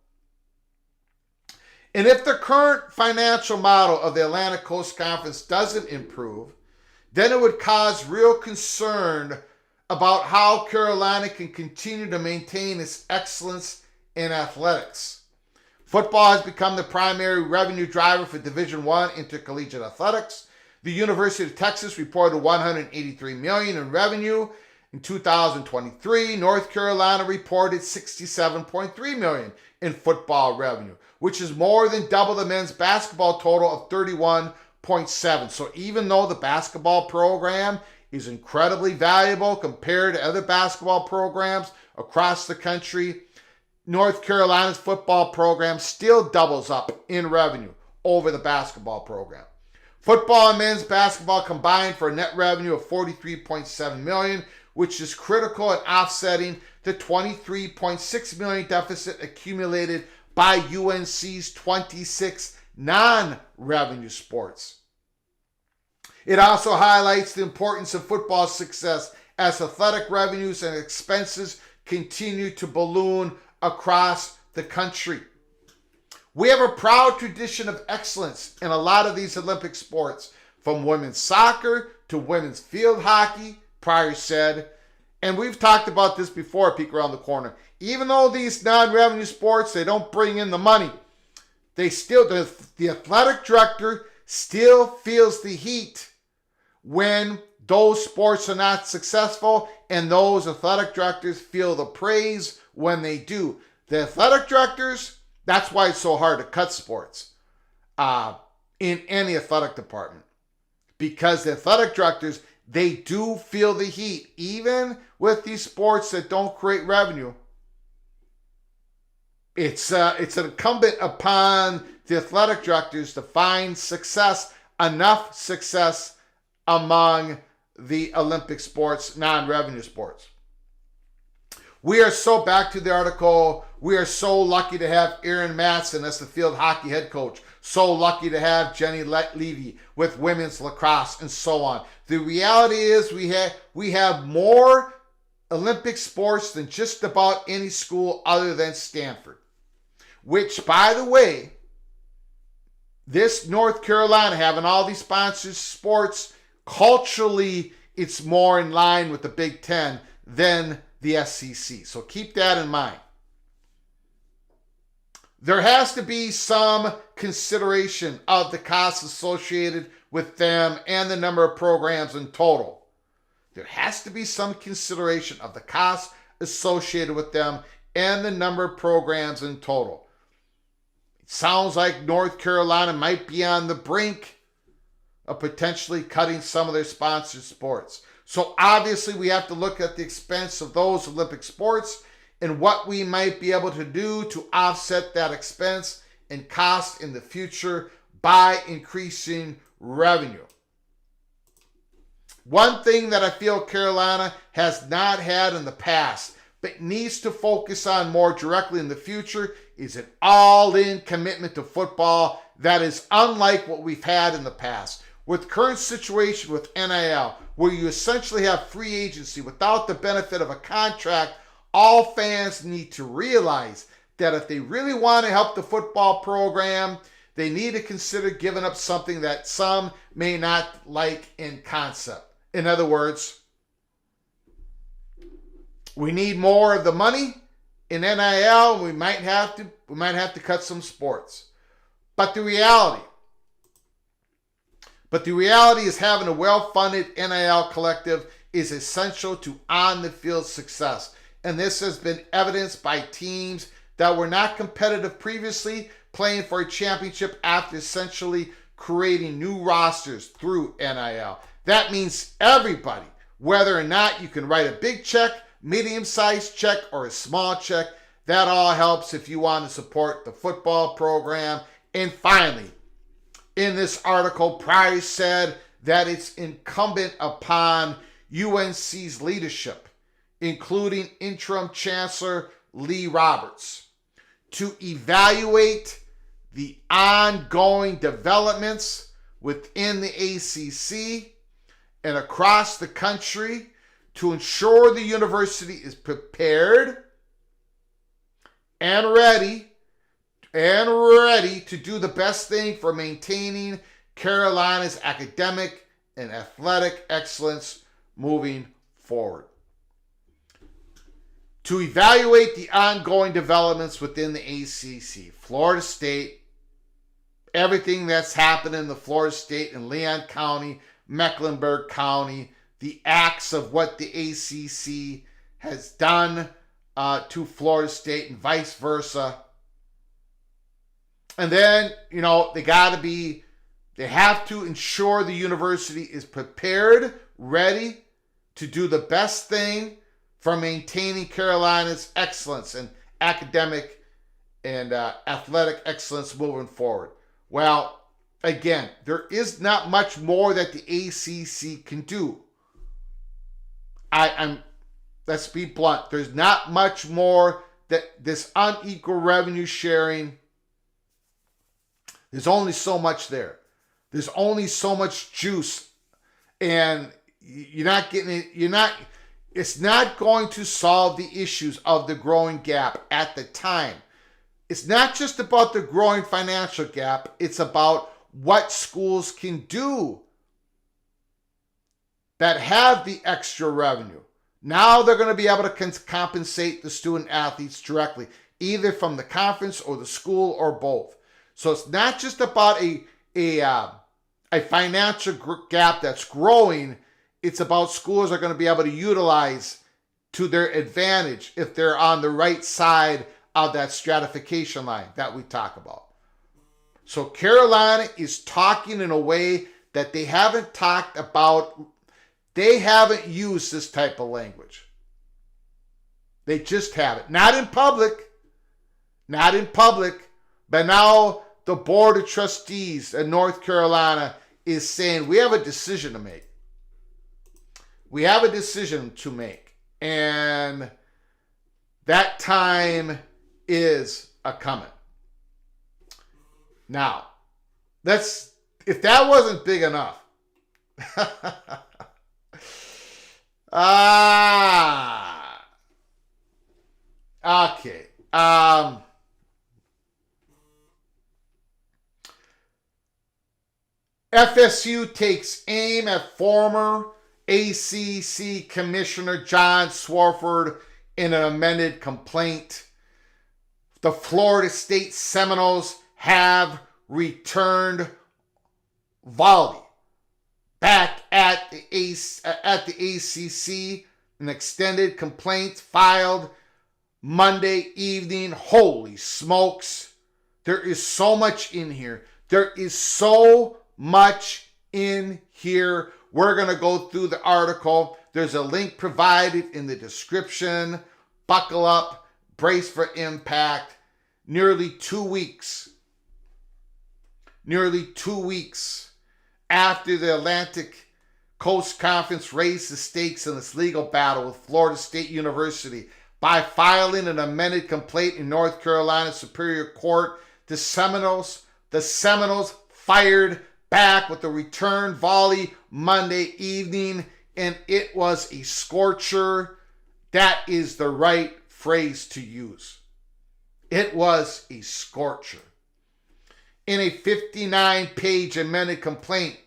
And if the current financial model of the Atlantic Coast Conference doesn't improve, then it would cause real concern about how Carolina can continue to maintain its excellence in athletics. Football has become the primary revenue driver for Division I intercollegiate athletics. The University of Texas reported $183 million in revenue in 2023. North Carolina reported $67.3 million in football revenue, which is more than double the men's basketball total of $31.7. So even though the basketball program is incredibly valuable compared to other basketball programs across the country, North Carolina's football program still doubles up in revenue over the basketball program. Football and men's basketball combined for a net revenue of $43.7 million, which is critical in offsetting the $23.6 million deficit accumulated by UNC's 26 non-revenue sports. It also highlights the importance of football success as athletic revenues and expenses continue to balloon across the country. We have a proud tradition of excellence in a lot of these Olympic sports, from women's soccer to women's field hockey, Pryor said. And we've talked about this before, Peek Around the Corner. Even though these non-revenue sports, they don't bring in the money, they still, the athletic director still feels the heat when those sports are not successful, and those athletic directors feel the praise when they do. The athletic directors, that's why it's so hard to cut sports in any athletic department, because the athletic directors, they do feel the heat. Even with these sports that don't create revenue, it's incumbent upon the athletic directors to find success, enough success among the Olympic sports, non-revenue sports. We are so, back to the article, we are so lucky to have Aaron Matson as the field hockey head coach. So lucky to have Jenny Levy with women's lacrosse and so on. The reality is we have more Olympic sports than just about any school other than Stanford. Which, by the way, this North Carolina having all these sponsored sports, culturally, it's more in line with the Big Ten than the SEC. So keep that in mind. There has to be some consideration of the costs associated with them and the number of programs in total. There has to be some consideration of the costs associated with them and the number of programs in total. It sounds like North Carolina might be on the brink of potentially cutting some of their sponsored sports. So obviously we have to look at the expense of those Olympic sports and what we might be able to do to offset that expense and cost in the future by increasing revenue. One thing that I feel Carolina has not had in the past, but needs to focus on more directly in the future, is an all-in commitment to football that is unlike what we've had in the past. With current situation with NIL, where you essentially have free agency without the benefit of a contract, all fans need to realize that if they really want to help the football program, they need to consider giving up something that some may not like in concept. In other words, we need more of the money in NIL, and we might have to cut some sports. But the reality is having a well-funded NIL collective is essential to on-the-field success. And this has been evidenced by teams that were not competitive previously playing for a championship after essentially creating new rosters through NIL. That means everybody, whether or not you can write a big check, medium-sized check or a small check. That all helps if you want to support the football program. And finally, in this article, Price said that it's incumbent upon UNC's leadership, including interim chancellor Lee Roberts, to evaluate the ongoing developments within the ACC and across the country to ensure the university is prepared and ready to do the best thing for maintaining Carolina's academic and athletic excellence moving forward. To evaluate the ongoing developments within the ACC, Florida State, everything that's happened in the Florida State and Leon County, Mecklenburg County, the acts of what the ACC has done to Florida State and vice versa. And then, they have to ensure the university is prepared, ready to do the best thing for maintaining Carolina's excellence and academic and athletic excellence moving forward. Well, again, there is not much more that the ACC can do. Let's be blunt. There's not much more that this unequal revenue sharing. There's only so much there. There's only so much juice, and you're not getting it. It's not going to solve the issues of the growing gap at the time. It's not just about the growing financial gap. It's about what schools can do that have the extra revenue. Now they're going to be able to compensate the student athletes directly, either from the conference or the school or both. So it's not just about a financial gap that's growing. It's about schools are going to be able to utilize to their advantage if they're on the right side of that stratification line that we talk about. So Carolina is talking in a way that they haven't talked about. They haven't used this type of language. They just haven't. Not in public. But now the Board of Trustees in North Carolina is saying we have a decision to make. And that time is a-coming. Now, if that wasn't big enough, okay. FSU takes aim at former ACC Commissioner John Swofford in an amended complaint. The Florida State Seminoles have returned volley back at the ACC. An extended complaint filed Monday evening. Holy smokes. There is so much in here. We're going to go through the article. There's a link provided in the description. Buckle up, brace for impact. Nearly 2 weeks after the Atlantic Coast Conference raised the stakes in its legal battle with Florida State University by filing an amended complaint in North Carolina Superior Court, the Seminoles fired back with the return volley Monday evening, and it was a scorcher. That is the right phrase to use. It was a scorcher. In a 59-page amended complaint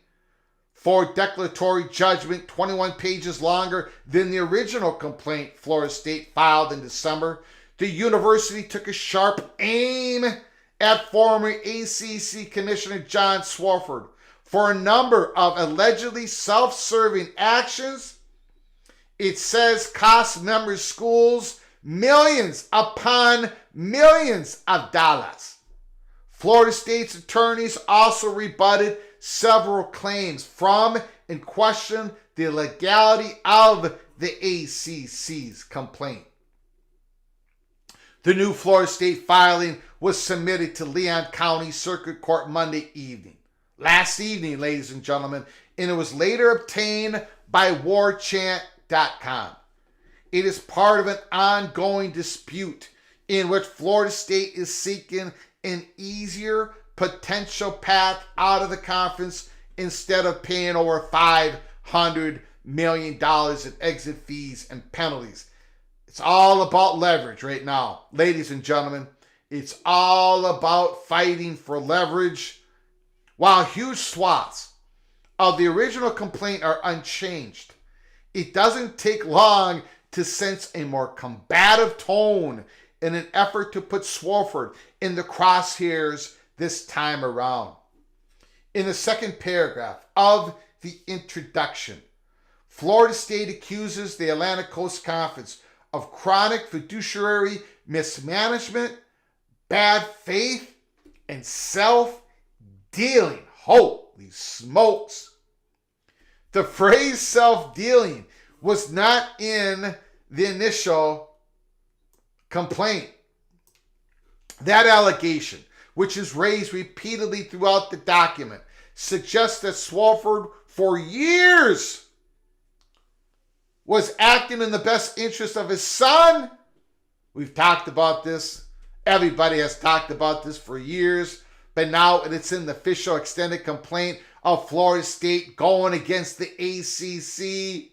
for declaratory judgment, 21 pages longer than the original complaint Florida State filed in December, the university took a sharp aim at former ACC Commissioner John Swofford for a number of allegedly self-serving actions. It says cost member schools millions upon millions of dollars. Florida State's attorneys also rebutted several claims from and questioned the legality of the ACC's complaint. The new Florida State filing was submitted to Leon County Circuit Court Monday evening. Last evening, ladies and gentlemen, and it was later obtained by warchant.com. It is part of an ongoing dispute in which Florida State is seeking an easier potential path out of the conference instead of paying over $500 million in exit fees and penalties. It's all about leverage right now. Ladies and gentlemen, it's all about fighting for leverage. While huge swaths of the original complaint are unchanged, it doesn't take long to sense a more combative tone in an effort to put Swofford in the crosshairs this time around. In the second paragraph of the introduction, Florida State accuses the Atlantic Coast Conference of chronic fiduciary mismanagement, bad faith, and self-dealing. Holy smokes. The phrase self-dealing was not in the initial complaint. That allegation, which is raised repeatedly throughout the document, suggests that Swofford, for years, was acting in the best interest of his son. We've talked about this. Everybody has talked about this for years. But now it's in the official extended complaint of Florida State going against the ACC.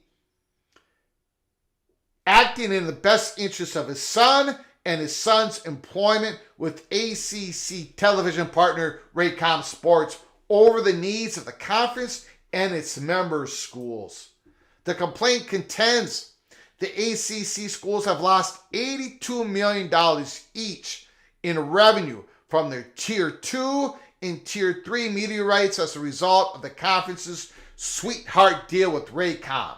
Acting in the best interest of his son and his son's employment with ACC television partner Raycom Sports over the needs of the conference and its member schools. The complaint contends the ACC schools have lost $82 million each in revenue from their Tier 2 and Tier 3 media rights as a result of the conference's sweetheart deal with Raycom,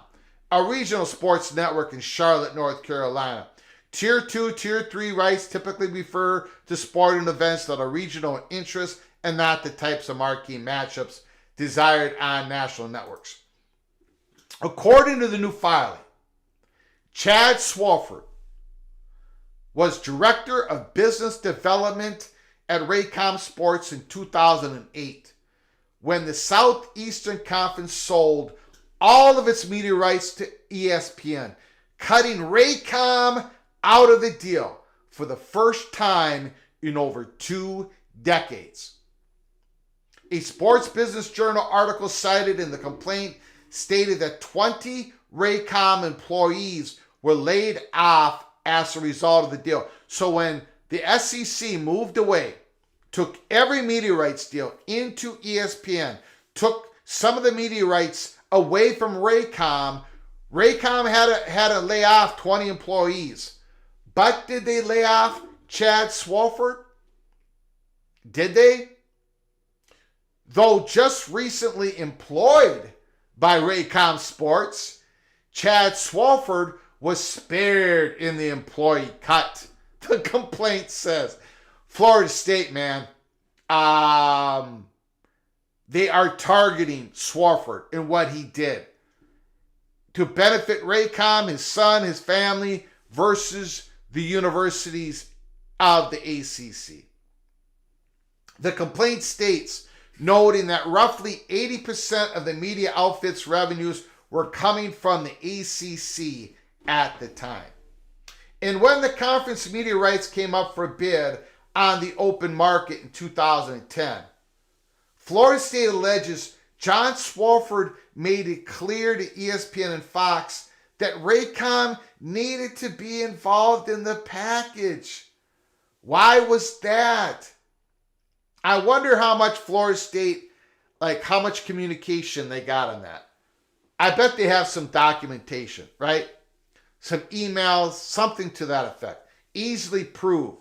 a regional sports network in Charlotte, North Carolina. Tier 2, Tier 3 rights typically refer to sporting events that are regional in interest and not the types of marquee matchups desired on national networks. According to the new filing, Chad Swofford was Director of Business Development at Raycom Sports in 2008 when the Southeastern Conference sold all of its media rights to ESPN, cutting Raycom out of the deal for the first time in over 2 decades. A Sports Business Journal article cited in the complaint stated that 20 Raycom employees were laid off as a result of the deal. So when the SEC moved away, took every media rights deal into ESPN, took some of the media rights away from Raycom, Raycom had to lay off 20 employees. But did they lay off Chad Swofford? Did they? Though just recently employed by Raycom Sports, Chad Swofford was spared in the employee cut. The complaint says, Florida State, man, they are targeting Swofford and what he did to benefit Raycom, his son, his family, versus the universities of the ACC. The complaint states, noting that roughly 80% of the media outfit's revenues were coming from the ACC at the time. And when the conference media rights came up for bid on the open market in 2010, Florida State alleges John Swofford made it clear to ESPN and Fox that Raycom needed to be involved in the package. Why was that? I wonder how much Florida State, how much communication they got on that. I bet they have some documentation, right? Some emails, something to that effect. Easily proved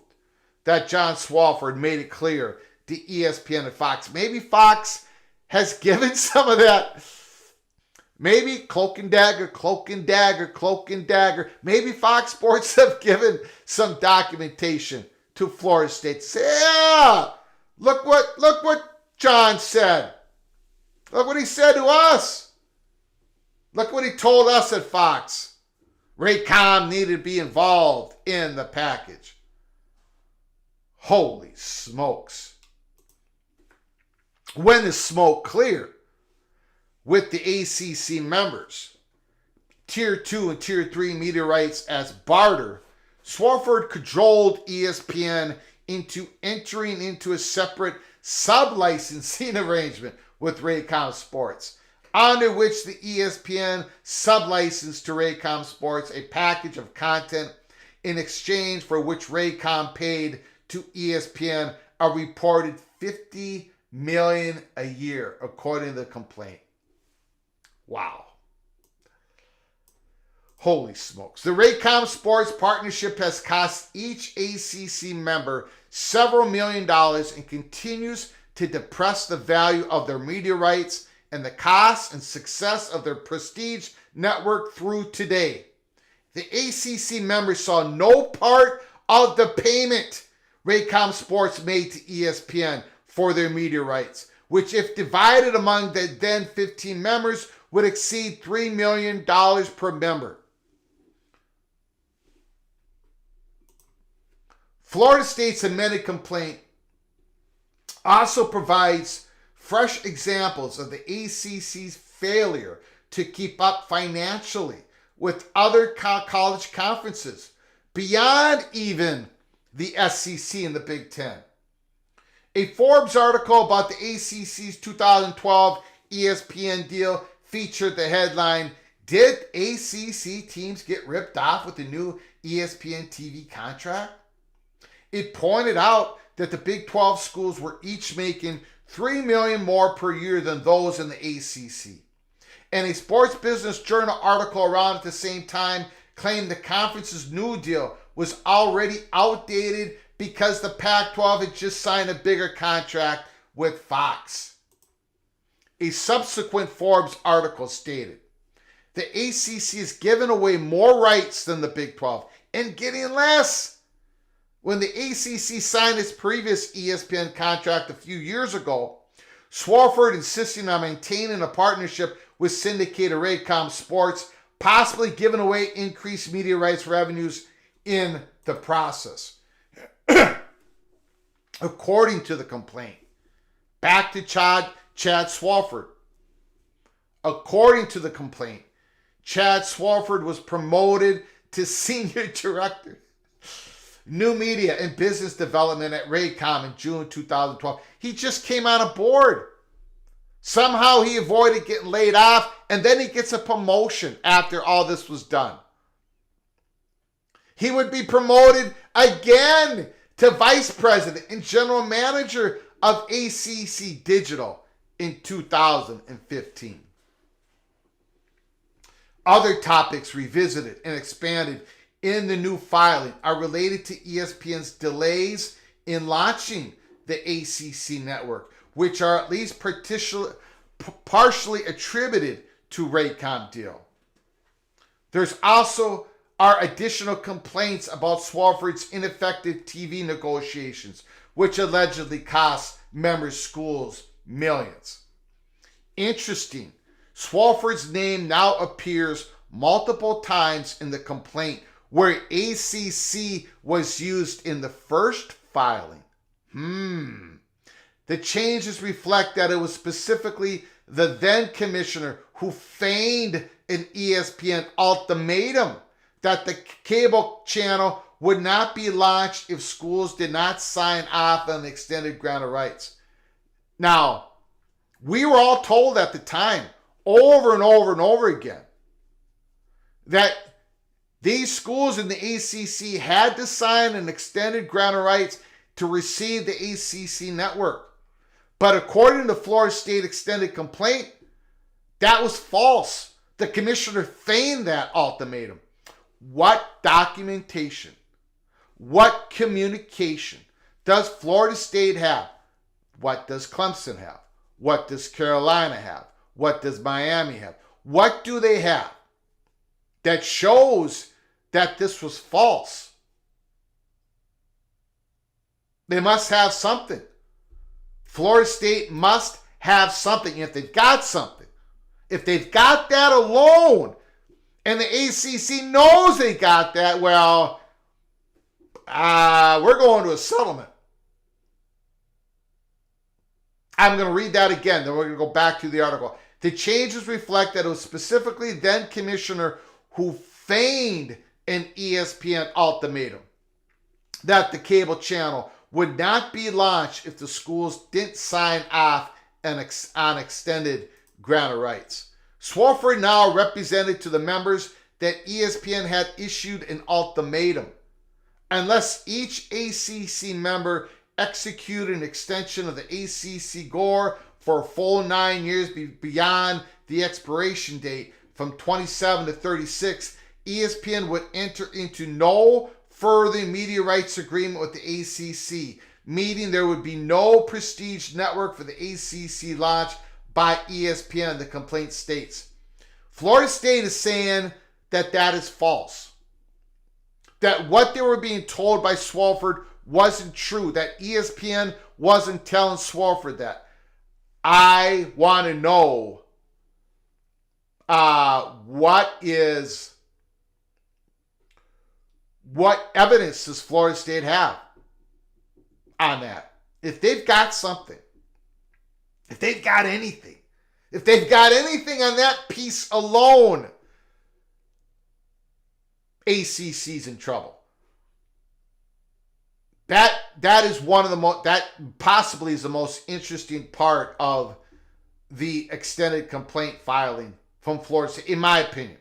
that John Swofford made it clear to ESPN and Fox. Maybe Fox has given some of that. Maybe cloak and dagger. Maybe Fox Sports have given some documentation to Florida State to say, yeah, look what John said. Look what he said to us. Look what he told us at Fox. Raycom needed to be involved in the package. Holy smokes. When is smoke clear? With the ACC members, Tier 2 and Tier 3 media rights as barter, Swofford cajoled ESPN into entering into a separate sub-licensing arrangement with Raycom Sports, under which the ESPN sub-licensed to Raycom Sports a package of content in exchange for which Raycom paid to ESPN a reported $50 million a year, according to the complaint. Wow. Holy smokes. The Raycom Sports partnership has cost each ACC member several $millions and continues to depress the value of their media rights and the cost and success of their prestige network through today. The ACC members saw no part of the payment Raycom Sports made to ESPN for their media rights, which if divided among the then 15 members would exceed $3 million per member. Florida State's amended complaint also provides fresh examples of the ACC's failure to keep up financially with other college conferences beyond even the SEC and the Big Ten. A Forbes article about the ACC's 2012 ESPN deal featured the headline, "Did ACC teams get ripped off with the new ESPN TV contract?" It pointed out that the Big 12 schools were each making $3 million more per year than those in the ACC. And a Sports Business Journal article around at the same time claimed the conference's new deal was already outdated because the Pac-12 had just signed a bigger contract with Fox. A subsequent Forbes article stated, the ACC is giving away more rights than the Big 12 and getting less. When the ACC signed its previous ESPN contract a few years ago, Swofford insisting on maintaining a partnership with syndicator Raycom Sports, possibly giving away increased media rights revenues in the process. According to the complaint, back to Chad Swofford. According to the complaint, Chad Swofford was promoted to senior director, new media and business development at Raycom in June 2012. He just came on a board. Somehow he avoided getting laid off, and then he gets a promotion after all this was done. He would be promoted again to vice president and general manager of ACC Digital in 2015. Other topics revisited and expanded in the new filing are related to ESPN's delays in launching the ACC network, which are at least partially attributed to Raycom deal. There's also are additional complaints about Swofford's ineffective TV negotiations, which allegedly cost members' schools millions. Interesting, Swofford's name now appears multiple times in the complaint where ACC was used in the first filing. The changes reflect that it was specifically the then commissioner who feigned an ESPN ultimatum that the cable channel would not be launched if schools did not sign off on the extended grant of rights. Now, we were all told at the time, over and over and over again, that these schools in the ACC had to sign an extended grant of rights to receive the ACC network. But according to Florida State extended complaint, that was false. The commissioner feigned that ultimatum. What documentation, what communication does Florida State have? What does Clemson have? What does Carolina have? What does Miami have? What do they have that shows that this was false? They must have something. Florida State must have something. If they've got something, If they've got that alone, and the ACC knows they got that, well, we're going to a settlement. I'm going to read that again, then we're going to go back to the article. The changes reflect that it was specifically then commissioner who feigned an ESPN ultimatum that the cable channel would not be launched if the schools didn't sign off on extended grant of rights. Swofford now represented to the members that ESPN had issued an ultimatum. Unless each ACC member executed an extension of the ACC GOR for a full 9 years beyond the expiration date from 27 to 36, ESPN would enter into no further media rights agreement with the ACC, meaning there would be no prestige network for the ACC launched by ESPN, the complaint states. Florida State is saying that that is false. That what they were being told by Swofford wasn't true. That ESPN wasn't telling Swofford that. I want to know what evidence does Florida State have on that? If they've got something, if they've got anything on that piece alone, ACC's in trouble. That is one of the most, that possibly is the most interesting part of the extended complaint filing from Florida State, in my opinion.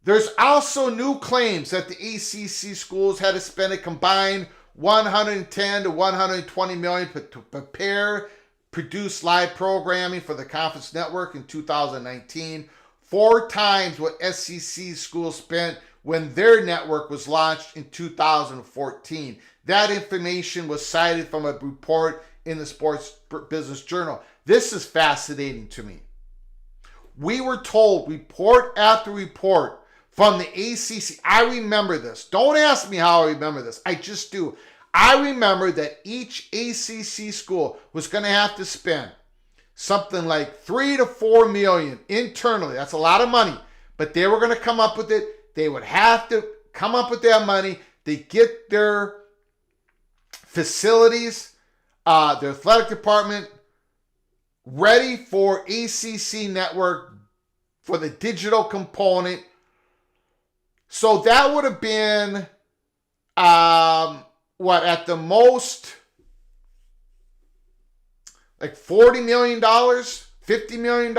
There's also new claims that the ACC schools had to spend a combined $110 to $120 million to prepare, produce live programming for the conference network in 2019, 4 times what SEC schools spent when their network was launched in 2014. That information was cited from a report in the Sports Business Journal. This is fascinating to me. We were told report after report from the ACC. I remember this. Don't ask me how I remember this. I just do. I remember that each ACC school was going to have to spend something like $3 to $4 million internally. That's a lot of money. But they were going to come up with it. They would have to come up with that money. They get their facilities, their athletic department ready for ACC Network for the digital component. So that would have been, at the most, like $40 million, $50 million.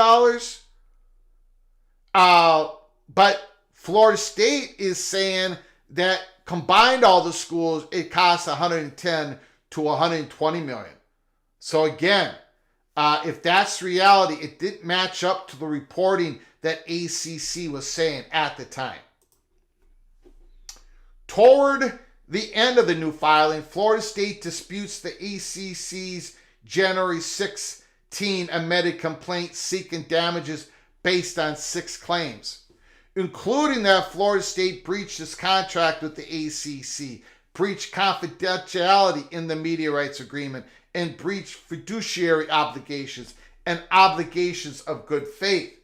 But Florida State is saying that combined all the schools, it costs $110 to $120 million. So again, if that's reality, it didn't match up to the reporting that ACC was saying at the time. Toward the end of the new filing, Florida State disputes the ACC's January 16 amended complaint seeking damages based on 6 claims, including that Florida State breached its contract with the ACC, breached confidentiality in the media rights agreement, and breached fiduciary obligations and obligations of good faith.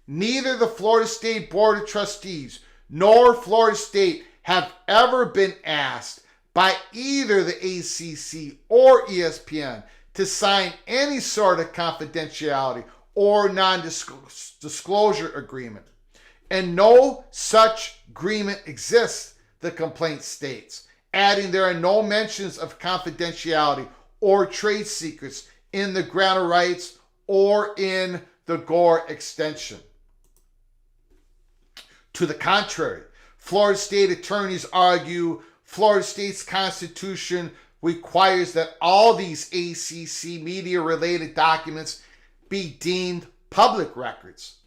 Neither the Florida State Board of Trustees nor Florida State have ever been asked by either the ACC or ESPN to sign any sort of confidentiality or non-disclosure agreement. And no such agreement exists, the complaint states, adding there are no mentions of confidentiality or trade secrets in the grant of rights or in the GOR extension. To the contrary, Florida State attorneys argue Florida State's constitution requires that all these ACC media-related documents be deemed public records.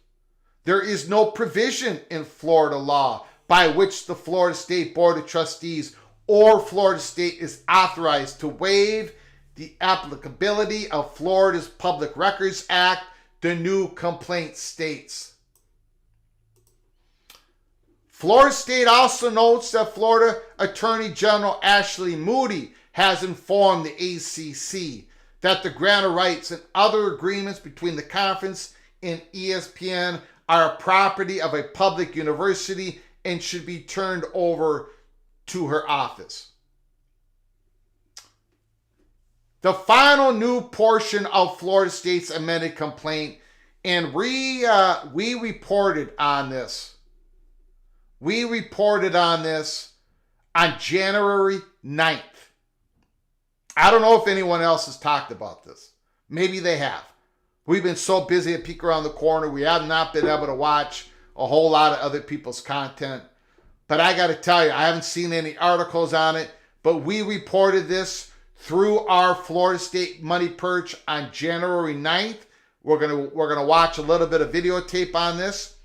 There is no provision in Florida law by which the Florida State Board of Trustees or Florida State is authorized to waive the applicability of Florida's Public Records Act, the new complaint states. Florida State also notes that Florida Attorney General Ashley Moody has informed the ACC that the grant of rights and other agreements between the conference and ESPN are a property of a public university and should be turned over to her office. The final new portion of Florida State's amended complaint, and we reported on this. We reported on this on January 9th. I don't know if anyone else has talked about this. Maybe they have. We've been so busy at Peek Around the Corner, we have not been able to watch a whole lot of other people's content. But I got to tell you, I haven't seen any articles on it, but we reported this through our Florida State Money Perch on January 9th. We're gonna watch a little bit of videotape on this.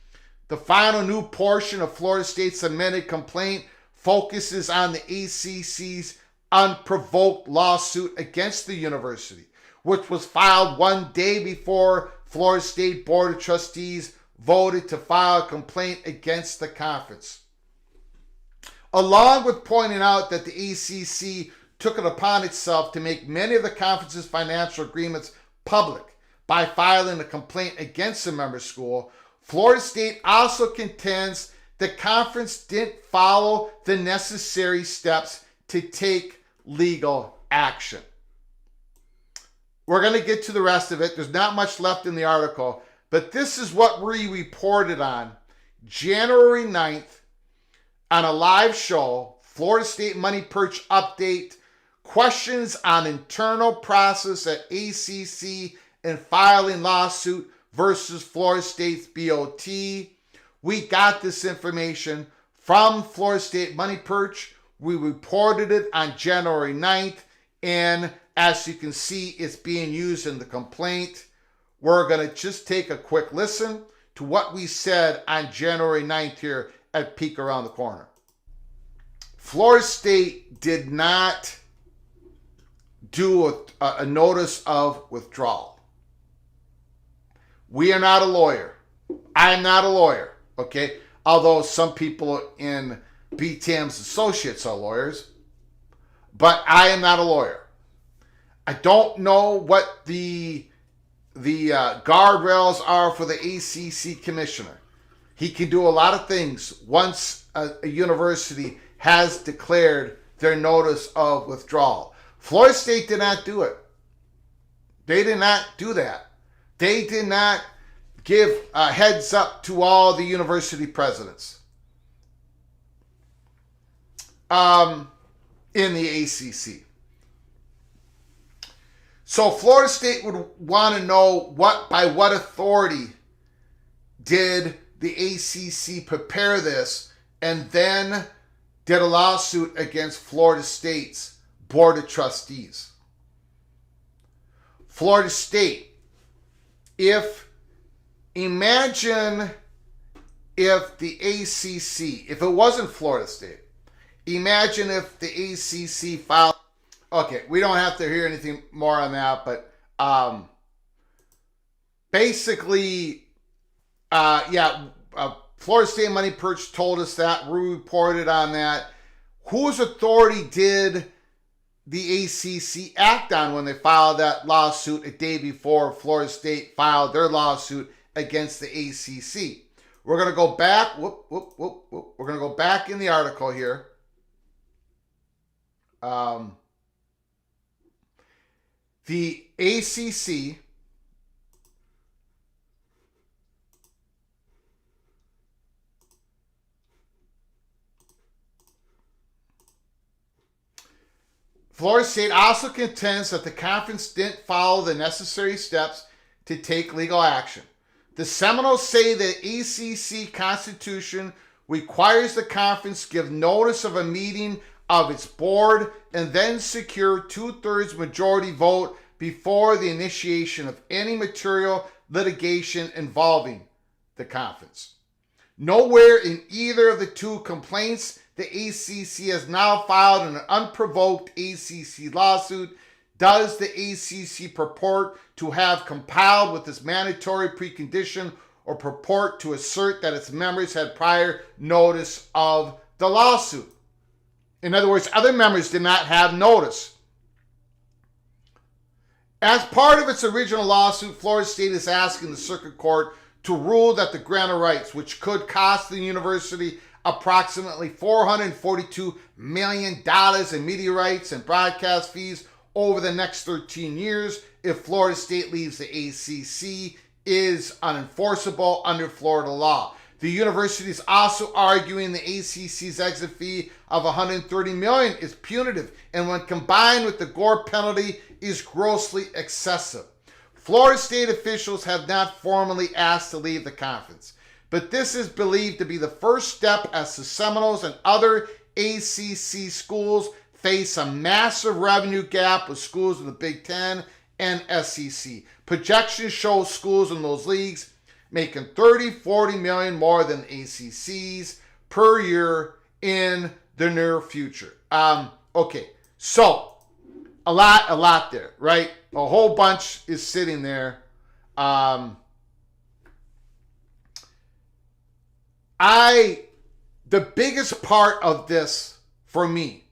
The final new portion of Florida State's amended complaint focuses on the ACC's unprovoked lawsuit against the university, which was filed one day before Florida State Board of Trustees voted to file a complaint against the conference. Along with pointing out that the ACC took it upon itself to make many of the conference's financial agreements public by filing a complaint against the member school, Florida State also contends the conference didn't follow the necessary steps to take legal action. We're going to get to the rest of it. There's not much left in the article, but this is what we reported on January 9th on a live show, Florida State Money Perch Update, questions on internal process at ACC and filing lawsuit versus Florida State's BOT. We got this information from Florida State Money Perch. We reported it on January 9th, and as you can see, it's being used in the complaint. We're going to just take a quick listen to what we said on January 9th here at Peek Around the Corner. Florida State did not do a notice of withdrawal. We are not a lawyer. I'm not a lawyer, okay? Although some people in BTAM's associates are lawyers, but I am not a lawyer. I don't know what the guardrails are for the ACC commissioner. He can do a lot of things once a university has declared their notice of withdrawal. Florida State did not do it. They did not do that. They did not give a heads up to all the university presidents in the ACC. So Florida State would want to know by what authority did the ACC prepare this and then did a lawsuit against Florida State's Board of Trustees. Florida State, imagine if the ACC, if it wasn't Florida State, imagine if the ACC filed. Okay, we don't have to hear anything more on that, but basically, Florida State Money Perch told us that. We reported on that. Whose authority did the ACC act on when they filed that lawsuit a day before Florida State filed their lawsuit against the ACC? We're going to go back. We're going to go back in the article here. The ACC Florida State also contends that the conference didn't follow the necessary steps to take legal action. The Seminoles say the ACC Constitution requires the conference give notice of a meeting of its board and then secure 2/3 majority vote before the initiation of any material litigation involving the conference. Nowhere in either of the two complaints the ACC has now filed an unprovoked ACC lawsuit does the ACC purport to have compiled with this mandatory precondition or purport to assert that its members had prior notice of the lawsuit. In other words, other members did not have notice. As part of its original lawsuit, Florida State is asking the circuit court to rule that the grant of rights, which could cost the university approximately $442 million in media rights and broadcast fees over the next 13 years if Florida State leaves the ACC, is unenforceable under Florida law. The university is also arguing the ACC's exit fee of $130 million is punitive, and when combined with the Gore penalty, is grossly excessive. Florida State officials have not formally asked to leave the conference, but this is believed to be the first step as the Seminoles and other ACC schools face a massive revenue gap with schools in the Big Ten and SEC. Projections show schools in those leagues making $30-40 million more than ACCs per year in the near future. Okay, so a lot there, right? A whole bunch is sitting there. The biggest part of this for me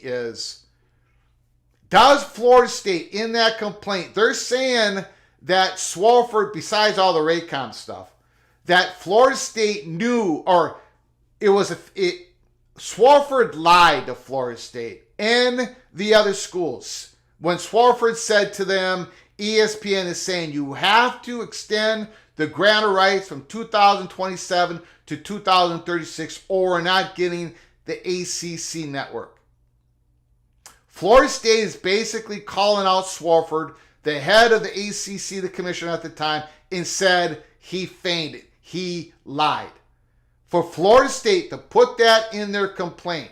is, does Florida State, in that complaint, they're saying that Swofford, besides all the Raycom stuff, that Florida State knew, or Swofford lied to Florida State and the other schools. When Swofford said to them, ESPN is saying you have to extend the grant of rights from 2027 to 2036 or we're not getting the ACC network. Florida State is basically calling out Swofford, the head of the ACC, the commissioner at the time, and said he feigned it. He lied. For Florida State to put that in their complaint,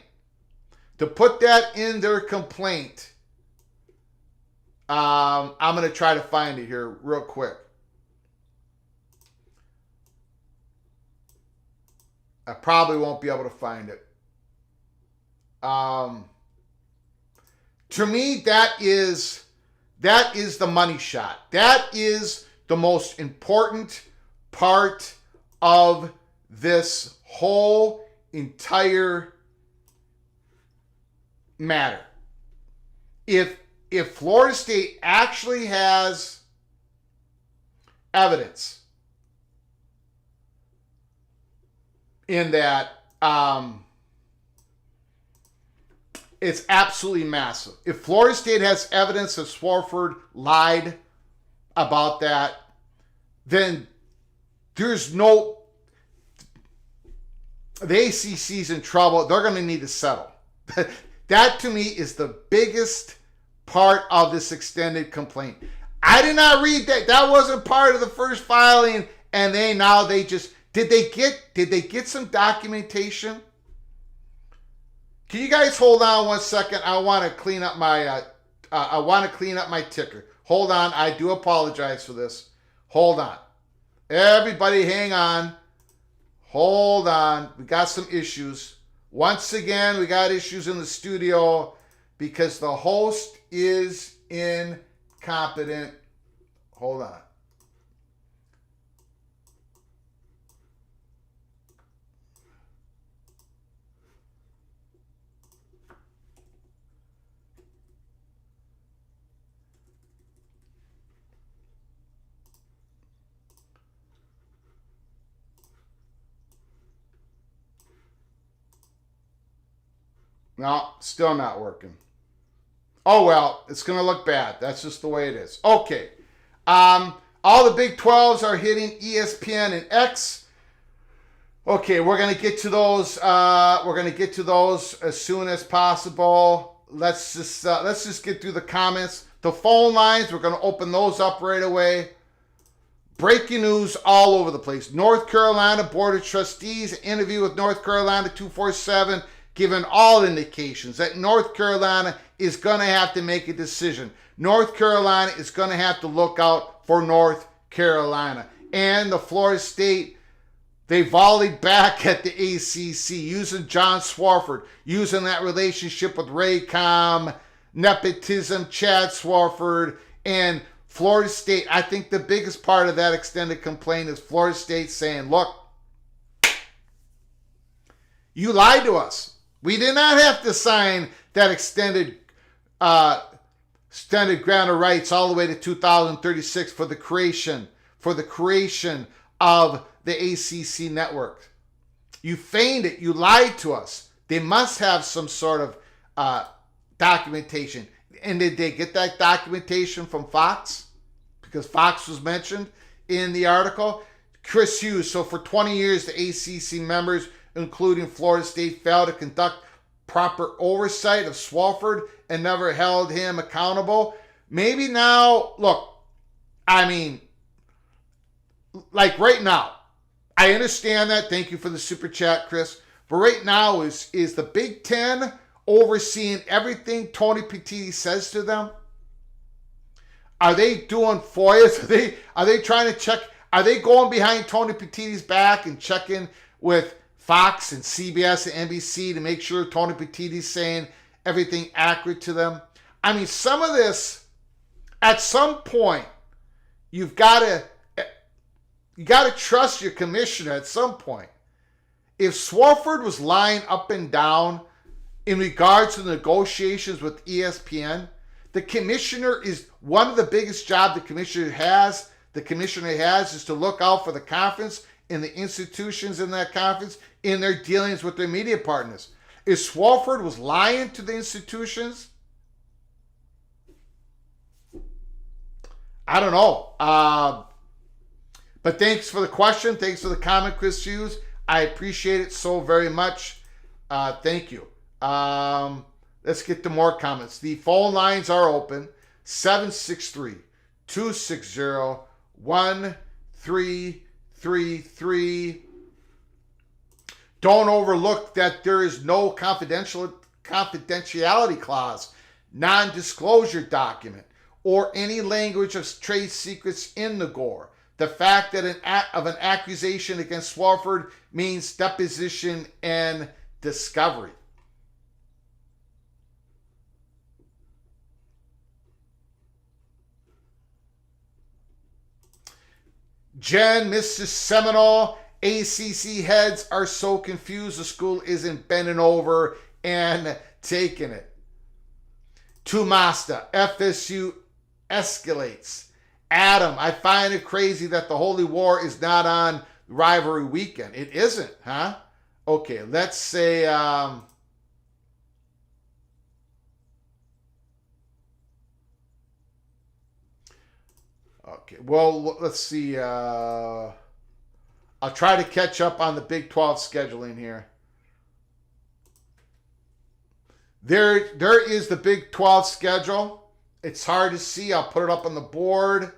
I'm going to try to find it here real quick. I probably won't be able to find it. To me, that is the money shot. That is the most important part of this whole entire matter. If Florida State actually has evidence in that, it's absolutely massive. If Florida State has evidence that Swofford lied about that, then there's no... The ACC's in trouble. They're going to need to settle. That, to me, is the biggest part of this extended complaint. I did not read that. That wasn't part of the first filing, and they just... Did they get some documentation? Can you guys hold on 1 second? I want to clean up my ticker. Hold on. I do apologize for this. Hold on. Everybody hang on. Hold on. We got some issues. Once again, we got issues in the studio because the host is incompetent. Hold on. No, still not working. Oh, well, it's going to look bad. That's just the way it is. Okay. All the Big 12s are hitting ESPN and X. Okay, we're going to get to those. We're going to get to those as soon as possible. Let's just get through the comments. The phone lines, we're going to open those up right away. Breaking news all over the place. North Carolina Board of Trustees interview with North Carolina 247. Given all indications that North Carolina is going to have to make a decision. North Carolina is going to have to look out for North Carolina. And the Florida State, they volleyed back at the ACC using John Swofford, using that relationship with Raycom, nepotism, Chad Swofford, and Florida State. I think the biggest part of that extended complaint is Florida State saying, look, you lied to us. We did not have to sign that extended extended grant of rights all the way to 2036 for the creation of the ACC Network. You feigned it. You lied to us. They must have some sort of documentation. And did they get that documentation from Fox? Because Fox was mentioned in the article. Chris Hughes. So for 20 years, the ACC members, including Florida State, failed to conduct proper oversight of Swofford and never held him accountable. Maybe now, look, I mean, like right now, I understand that. Thank you for the super chat, Chris. But right now is the Big Ten overseeing everything Tony Petitti says to them? Are they doing FOIAs? Are they trying to check? Are they going behind Tony Petitti's back and checking with Fox and CBS and NBC to make sure Tony Petitti's saying everything accurate to them? I mean, some of this, at some point, you got to trust your commissioner at some point. If Swofford was lying up and down in regards to the negotiations with ESPN, the commissioner is one of the biggest jobs the commissioner has is to look out for the conference and the institutions in that conference in their dealings with their media partners. If Swofford was lying to the institutions, I don't know. But thanks for the question. Thanks for the comment, Chris Hughes. I appreciate it so very much. Thank you. Let's get to more comments. The phone lines are open. 763-260-1333. Don't overlook that there is no confidentiality clause, non-disclosure document, or any language of trade secrets in the GOR. The fact that an accusation against Swofford means deposition and discovery. Jen, Mrs. Seminole, ACC heads are so confused the school isn't bending over and taking it. Tumasta, FSU escalates. Adam, I find it crazy that the Holy War is not on rivalry weekend. It isn't, huh? Okay, let's say... Okay, well, let's see. I'll try to catch up on the Big 12 scheduling here. There is the Big 12 schedule. It's hard to see. I'll put it up on the board.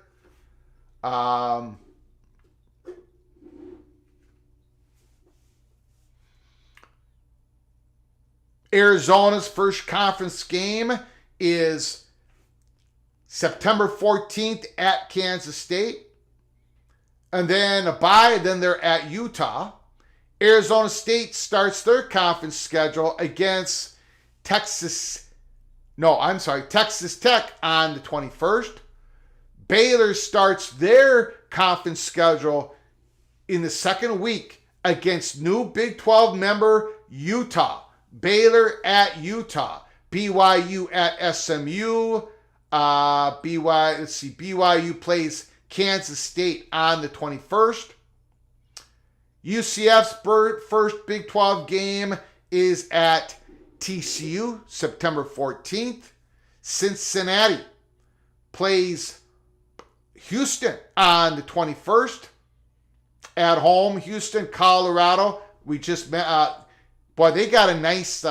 Arizona's first conference game is September 14th at Kansas State. And then a bye, then they're at Utah. Arizona State starts their conference schedule against Texas Tech on the 21st. Baylor starts their conference schedule in the second week against new Big 12 member Utah. Baylor at Utah. BYU at SMU. BYU plays Kansas State on the 21st. UCF's first Big 12 game is at TCU, September 14th. Cincinnati plays Houston on the 21st. At home, Houston, Colorado. We just met. Boy, they got a nice,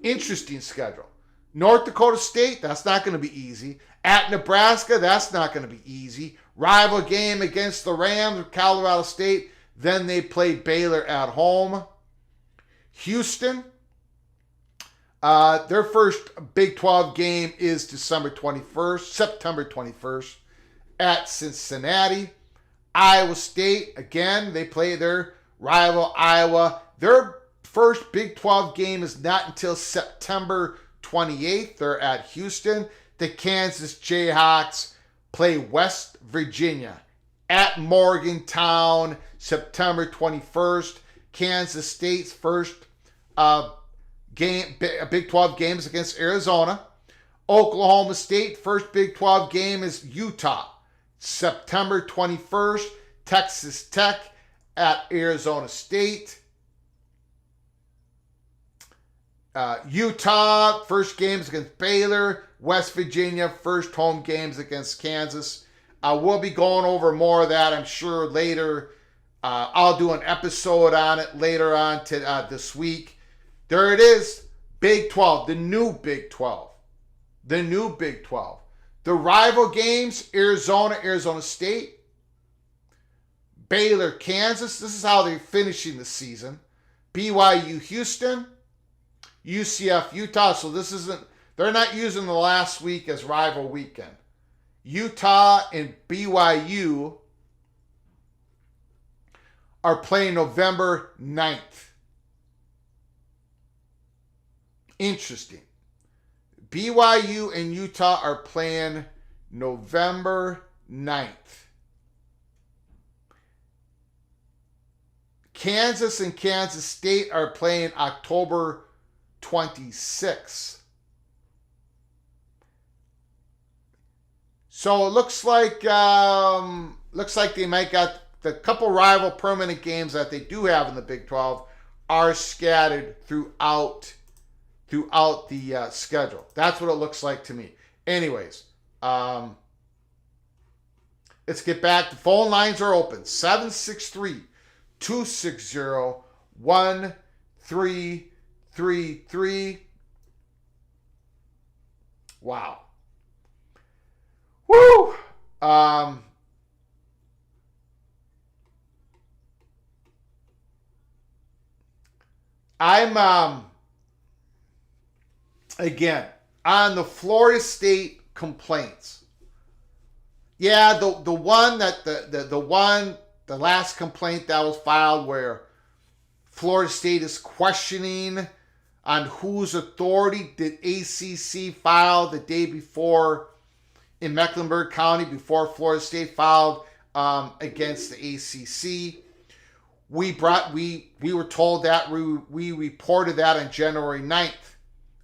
interesting schedule. North Dakota State, that's not going to be easy. At Nebraska, that's not going to be easy. Rival game against the Rams of Colorado State. Then they play Baylor at home. Houston, their first Big 12 game is September 21st at Cincinnati. Iowa State, again, they play their rival Iowa. Their first Big 12 game is not until September 28th. They're at Houston. The Kansas Jayhawks play West Virginia at Morgantown, September 21st. Kansas State's first Big 12 games against Arizona. Oklahoma State, first Big 12 game is Utah. September 21st, Texas Tech at Arizona State. Utah, first games against Baylor. West Virginia, first home games against Kansas. We'll be going over more of that, I'm sure, later. I'll do an episode on it later on this week. There it is, Big 12, the new Big 12. The new Big 12. The rival games, Arizona State. Baylor, Kansas. This is how they're finishing the season. BYU, Houston. UCF, Utah. So this isn't, they're not using the last week as rival weekend. Utah and BYU are playing November 9th. Interesting. BYU and Utah are playing November 9th. Kansas and Kansas State are playing October 26th. So it looks like they might got the couple rival permanent games that they do have in the Big 12 are scattered throughout the schedule. That's what it looks like to me. Anyways, let's get back. The phone lines are open. 763-260-1333. Wow. Woo! I'm again on the Florida State complaints. Yeah, the last complaint that was filed where Florida State is questioning on whose authority did ACC file the day before in Mecklenburg County before Florida State filed against the ACC. We were told that we reported that on January 9th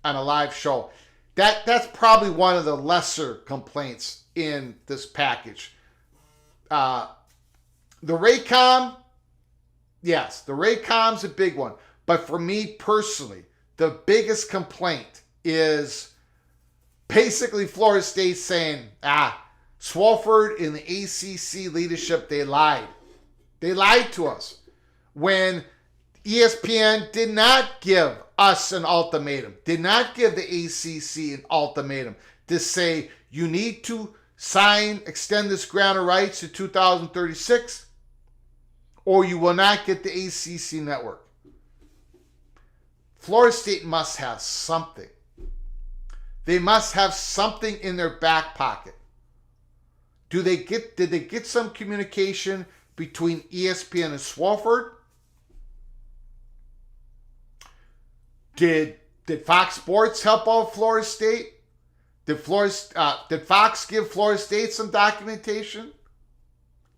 on a live show. That's probably one of the lesser complaints in this package. The Raycom, yes, the Raycom's a big one. But for me personally, the biggest complaint is basically Florida State saying, Swofford and the ACC leadership, they lied. They lied to us when ESPN did not give us an ultimatum, did not give the ACC an ultimatum to say you need to extend this grant of rights to 2036 or you will not get the ACC network. Florida State must have something. They must have something in their back pocket. Did they get some communication between ESPN and Swofford? Did Fox Sports help out Florida State? Did Fox give Florida State some documentation?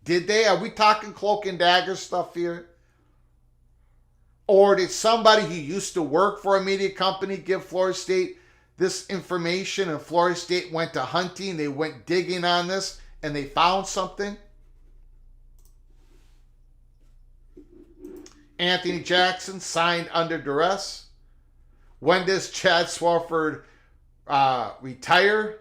Did they? Are we talking cloak and dagger stuff here? Or did somebody who used to work for a media company give Florida State this information and Florida State went to hunting, they went digging on this, and they found something? Anthony Jackson signed under duress. When does Chad Swofford retire?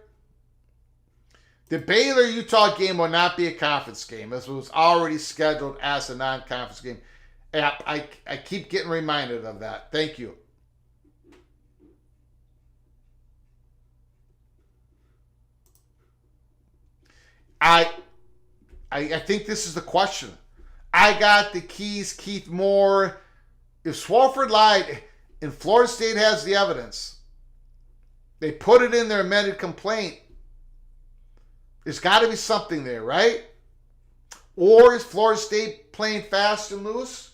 The Baylor-Utah game will not be a conference game. This was already scheduled as a non-conference game. I keep getting reminded of that. Thank you. I think this is the question. I got the keys, Keith Moore. If Swofford lied and Florida State has the evidence, they put it in their amended complaint, there's got to be something there, right? Or is Florida State playing fast and loose?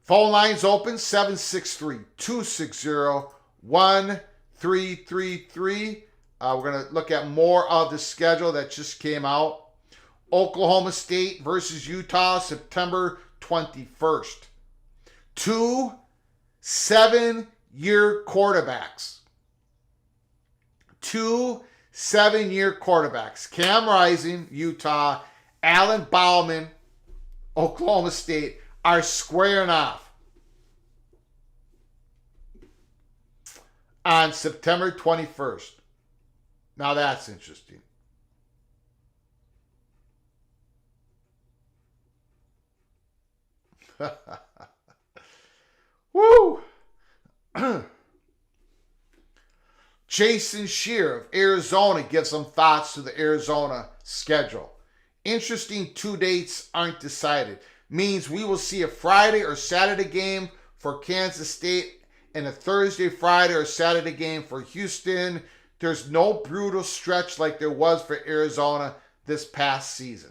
Phone lines open, 763-260-1333. We're going to look at more of the schedule that just came out. Oklahoma State versus Utah, September 21st. 2 7 7-year quarterbacks. 2 7-year quarterbacks. Cam Rising, Utah, Allen Bauman, Oklahoma State, are squaring off on September 21st. Now that's interesting. Woo! Jason Shear of Arizona gives some thoughts to the Arizona schedule. Interesting, 2 dates aren't decided. Means we will see a Friday or Saturday game for Kansas State and a Thursday, Friday, or Saturday game for Houston. There's no brutal stretch like there was for Arizona this past season.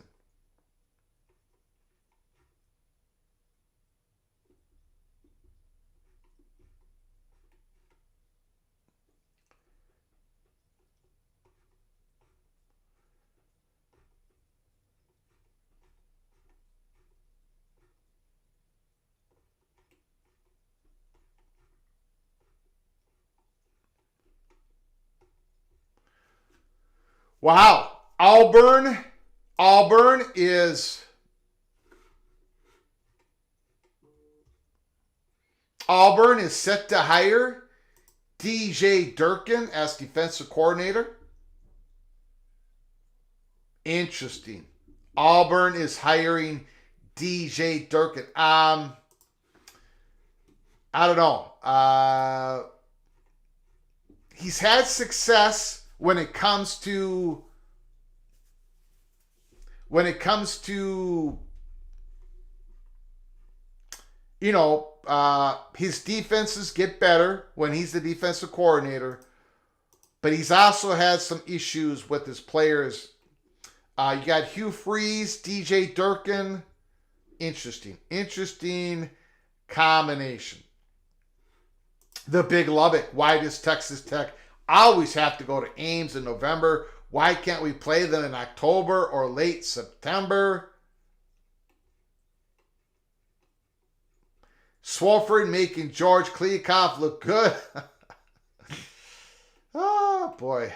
Wow. Auburn is set to hire DJ Durkin as defensive coordinator. Interesting. Auburn is hiring DJ Durkin. I don't know. He's had success when it comes to his defenses get better when he's the defensive coordinator, but he's also had some issues with his players. You got Hugh Freeze, DJ Durkin. Interesting combination. The Big Lubbock. Why does Texas Tech always have to go to Ames in November? Why can't we play them in October or late September? Swofford making George Kliavkoff look good. Oh, boy.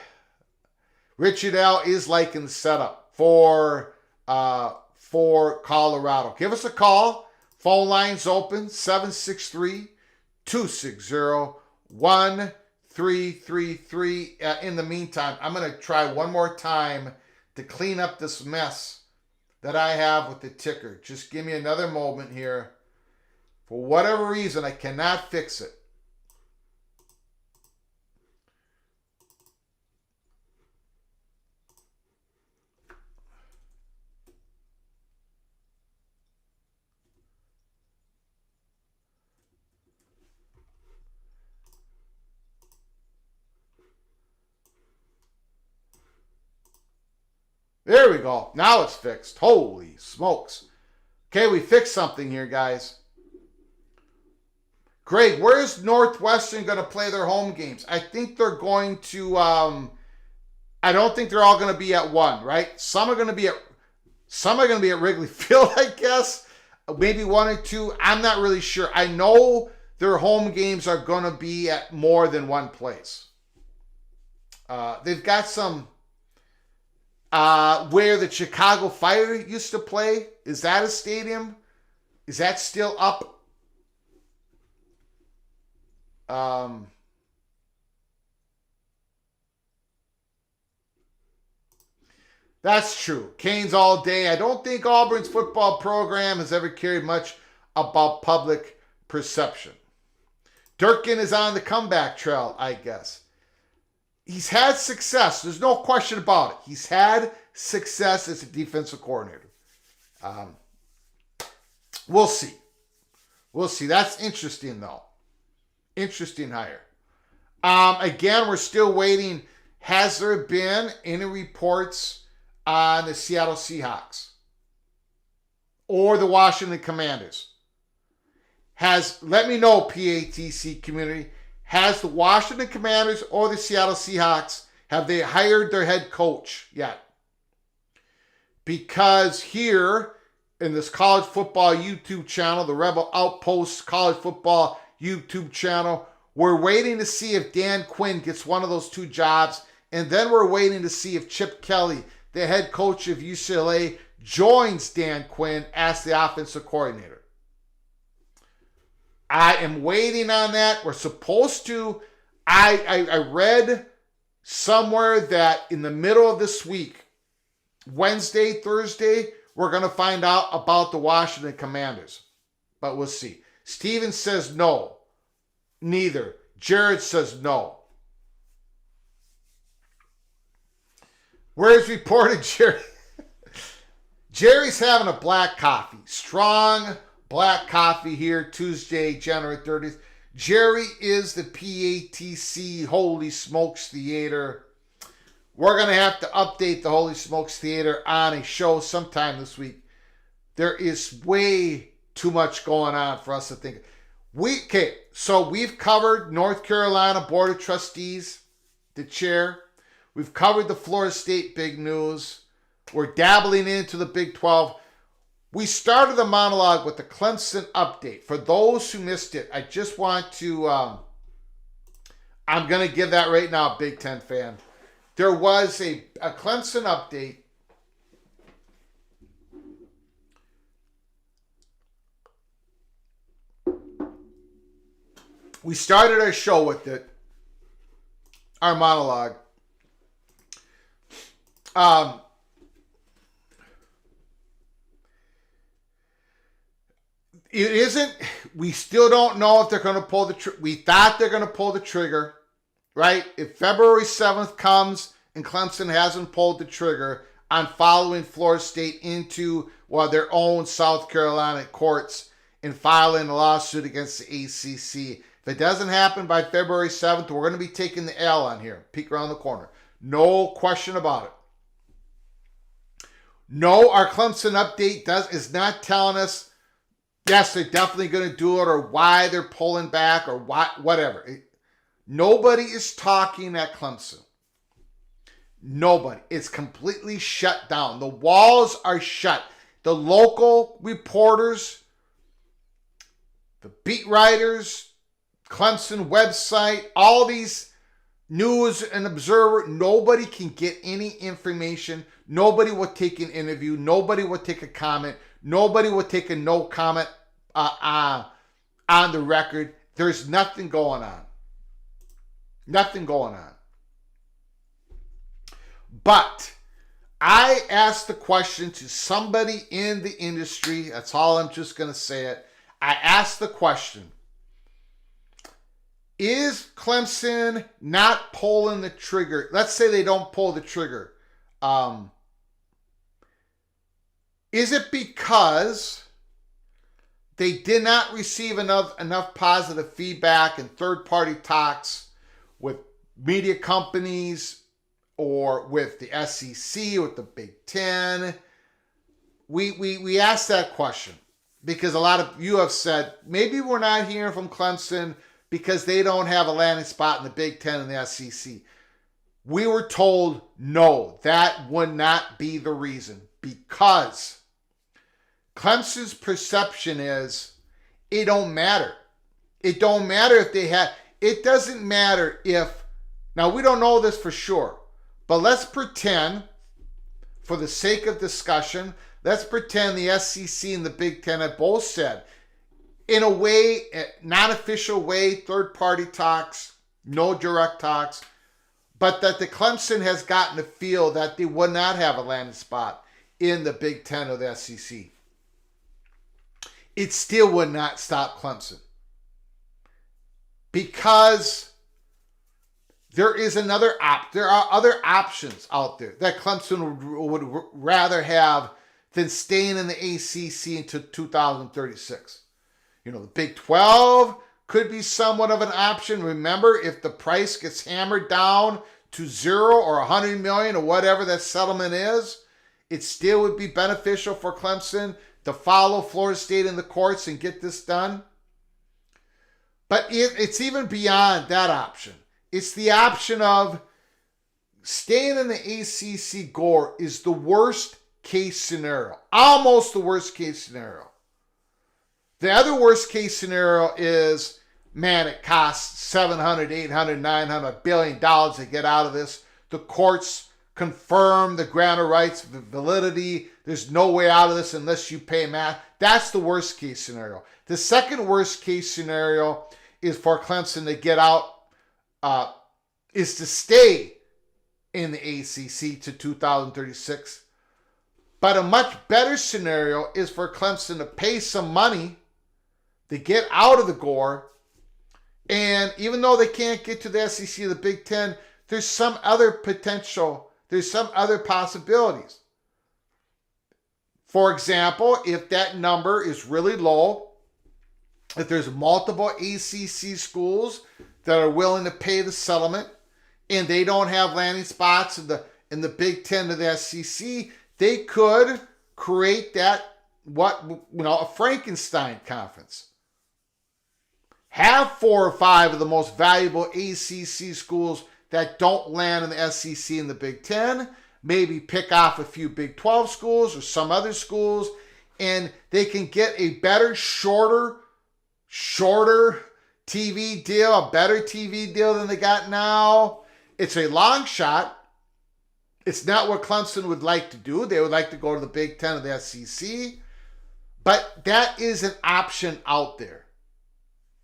Richard L. is liking the setup for Colorado. Give us a call. Phone lines open, 763-260-1333. In the meantime, I'm going to try one more time to clean up this mess that I have with the ticker. Just give me another moment here. For whatever reason, I cannot fix it. There we go. Now it's fixed. Holy smokes. Okay, we fixed something here, guys. Greg, where's Northwestern going to play their home games? I think they're going to, I don't think they're all going to be at one, right? Some are going to be at Wrigley Field, I guess. Maybe 1 or 2. I'm not really sure. I know their home games are going to be at more than one place. They've got some, where the Chicago Fire used to play. Is that a stadium? Is that still up? That's true. Canes all day. I don't think Auburn's football program has ever cared much about public perception. Durkin is on the comeback trail, I guess. He's had success. There's no question about it. He's had success as a defensive coordinator. We'll see. We'll see. That's interesting, though. Interesting hire. Again, we're still waiting. Has there been any reports on the Seattle Seahawks or the Washington Commanders? Let me know, PATC community. Has the Washington Commanders or the Seattle Seahawks, have they hired their head coach yet? Because here in this college football YouTube channel, the Rebel Outpost college football YouTube channel, We're waiting to see if Dan Quinn gets one of those 2 jobs. And then we're waiting to see if Chip Kelly, the head coach of UCLA, joins Dan Quinn as the offensive coordinator. I am waiting on that. We're supposed to. I read somewhere that in the middle of this week, Wednesday, Thursday, we're going to find out about the Washington Commanders. But we'll see. Steven says no. Neither. Jared says no. Where's reported Jerry? Jerry's having a black coffee. Strong black coffee here Tuesday, January 30th. Jerry is the PATC Holy Smokes Theater. We're going to have to update the Holy Smokes Theater on a show sometime this week. There is way too much going on for us to think. So we've covered North Carolina Board of Trustees, the chair. We've covered the Florida State big news. We're dabbling into the Big 12. We started the monologue with the Clemson update. For those who missed it, I just want to, I'm going to give that right now, Big Ten fan. There was a Clemson update. We started our show with it, our monologue. It isn't, we still don't know if they're going to pull the trigger. We thought they're going to pull the trigger, right? If February 7th comes and Clemson hasn't pulled the trigger on following Florida State into their own South Carolina courts and filing a lawsuit against the ACC. If it doesn't happen by February 7th, we're going to be taking the L on here. Peek around the corner. No question about it. No, our Clemson update is not telling us, yes, they're definitely going to do it, or why they're pulling back, or whatever. Nobody is talking at Clemson. Nobody. It's completely shut down. The walls are shut. The local reporters, the beat writers, Clemson website, all these news and observer, nobody can get any information. Nobody will take an interview. Nobody will take a comment. Nobody will take a no comment on the record. There's nothing going on. Nothing going on. But I asked the question to somebody in the industry. That's all, I'm just going to say it. I asked the question, is Clemson not pulling the trigger? Let's say they don't pull the trigger. Is it because they did not receive enough positive feedback and third-party talks with media companies or with the SEC, with the Big Ten? We asked that question because a lot of you have said, maybe we're not hearing from Clemson because they don't have a landing spot in the Big Ten and the SEC. We were told, no, that would not be the reason, because Clemson's perception is it don't matter. It don't matter if they have, it doesn't matter if, now we don't know this for sure, but let's pretend, for the sake of discussion, let's pretend the SEC and the Big Ten have both said, in a way, non-official way, third-party talks, no direct talks, but that the Clemson has gotten a feel that they would not have a landing spot in the Big Ten or the SEC. It still would not stop Clemson. Because there are other options out there that Clemson would rather have than staying in the ACC until 2036. You know, the Big 12 could be somewhat of an option. Remember, if the price gets hammered down to 0 or 100 million or whatever that settlement is, it still would be beneficial for Clemson to follow Florida State in the courts and get this done. But it's even beyond that option. It's the option of staying in the ACC gore is the worst case scenario. Almost the worst case scenario. The other worst case scenario is man, it costs 700, 800, 900 billion dollars to get out of this. The courts confirm the grant of rights validity. There's no way out of this unless you pay math. That's the worst case scenario. The second worst case scenario is for Clemson to get out, is to stay in the ACC to 2036. But a much better scenario is for Clemson to pay some money to get out of the Gore. And even though they can't get to the SEC or the Big Ten, there's some other potential. There's some other possibilities. For example, if that number is really low, if there's multiple ACC schools that are willing to pay the settlement and they don't have landing spots in the Big Ten to the SEC, they could create that, a Frankenstein conference. Have 4 or 5 of the most valuable ACC schools that don't land in the SEC and the Big Ten, maybe pick off a few Big 12 schools or some other schools, and they can get a better, shorter TV deal, a better TV deal than they got now. It's a long shot. It's not what Clemson would like to do. They would like to go to the Big Ten or the SEC. But that is an option out there.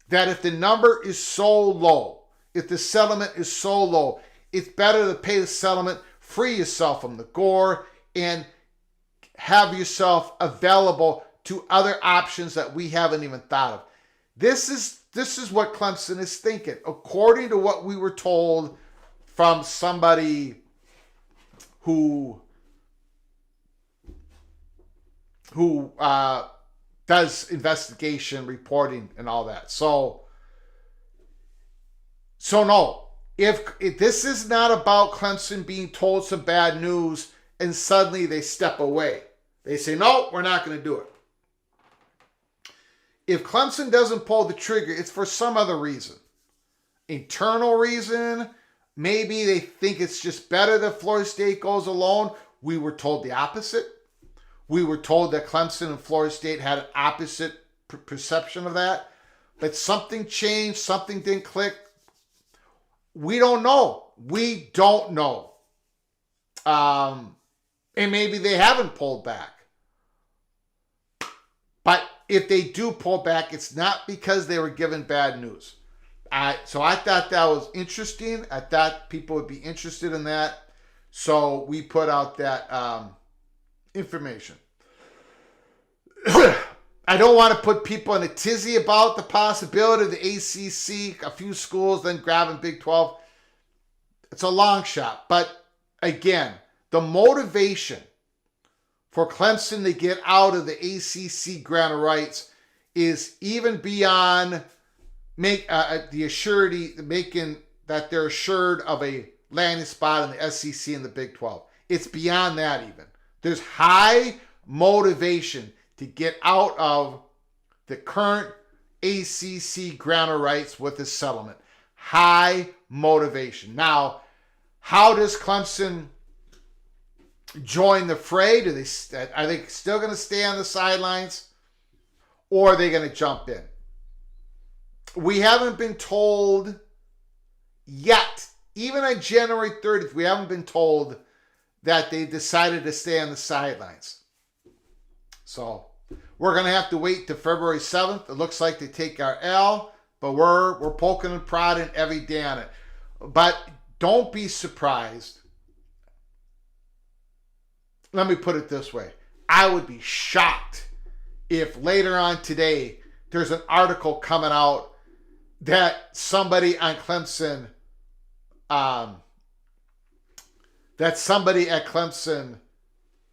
That if the number is so low, if the settlement is so low, it's better to pay the settlement, free yourself from the Gore, and have yourself available to other options that we haven't even thought of. This is what Clemson is thinking, according to what we were told from somebody who does investigation reporting and all that. So no, if this is not about Clemson being told some bad news and suddenly they step away. They say, no, we're not going to do it. If Clemson doesn't pull the trigger, it's for some other reason. Internal reason. Maybe they think it's just better that Florida State goes alone. We were told the opposite. We were told that Clemson and Florida State had an opposite perception of that. But something changed. Something didn't click. We don't know. We don't know. And maybe they haven't pulled back. But if they do pull back, it's not because they were given bad news. So I thought that was interesting. I thought people would be interested in that. So we put out that information. I don't want to put people in a tizzy about the possibility of the ACC, a few schools, then grabbing Big 12. It's a long shot. But again, the motivation for Clemson to get out of the ACC grant of rights is even beyond making that they're assured of a landing spot in the SEC and the Big 12. It's beyond that even. There's high motivation to get out of the current ACC grant of rights with this settlement. High motivation. Now, how does Clemson join the fray? Are they still going to stay on the sidelines, or are they going to jump in? We haven't been told yet. Even on January 30th, we haven't been told that they decided to stay on the sidelines. So we're going to have to wait till February 7th. It looks like they take our L, but we're poking and prodding every day on it. But don't be surprised. Let me put it this way. I would be shocked if later on today there's an article coming out that somebody on Clemson, that somebody at Clemson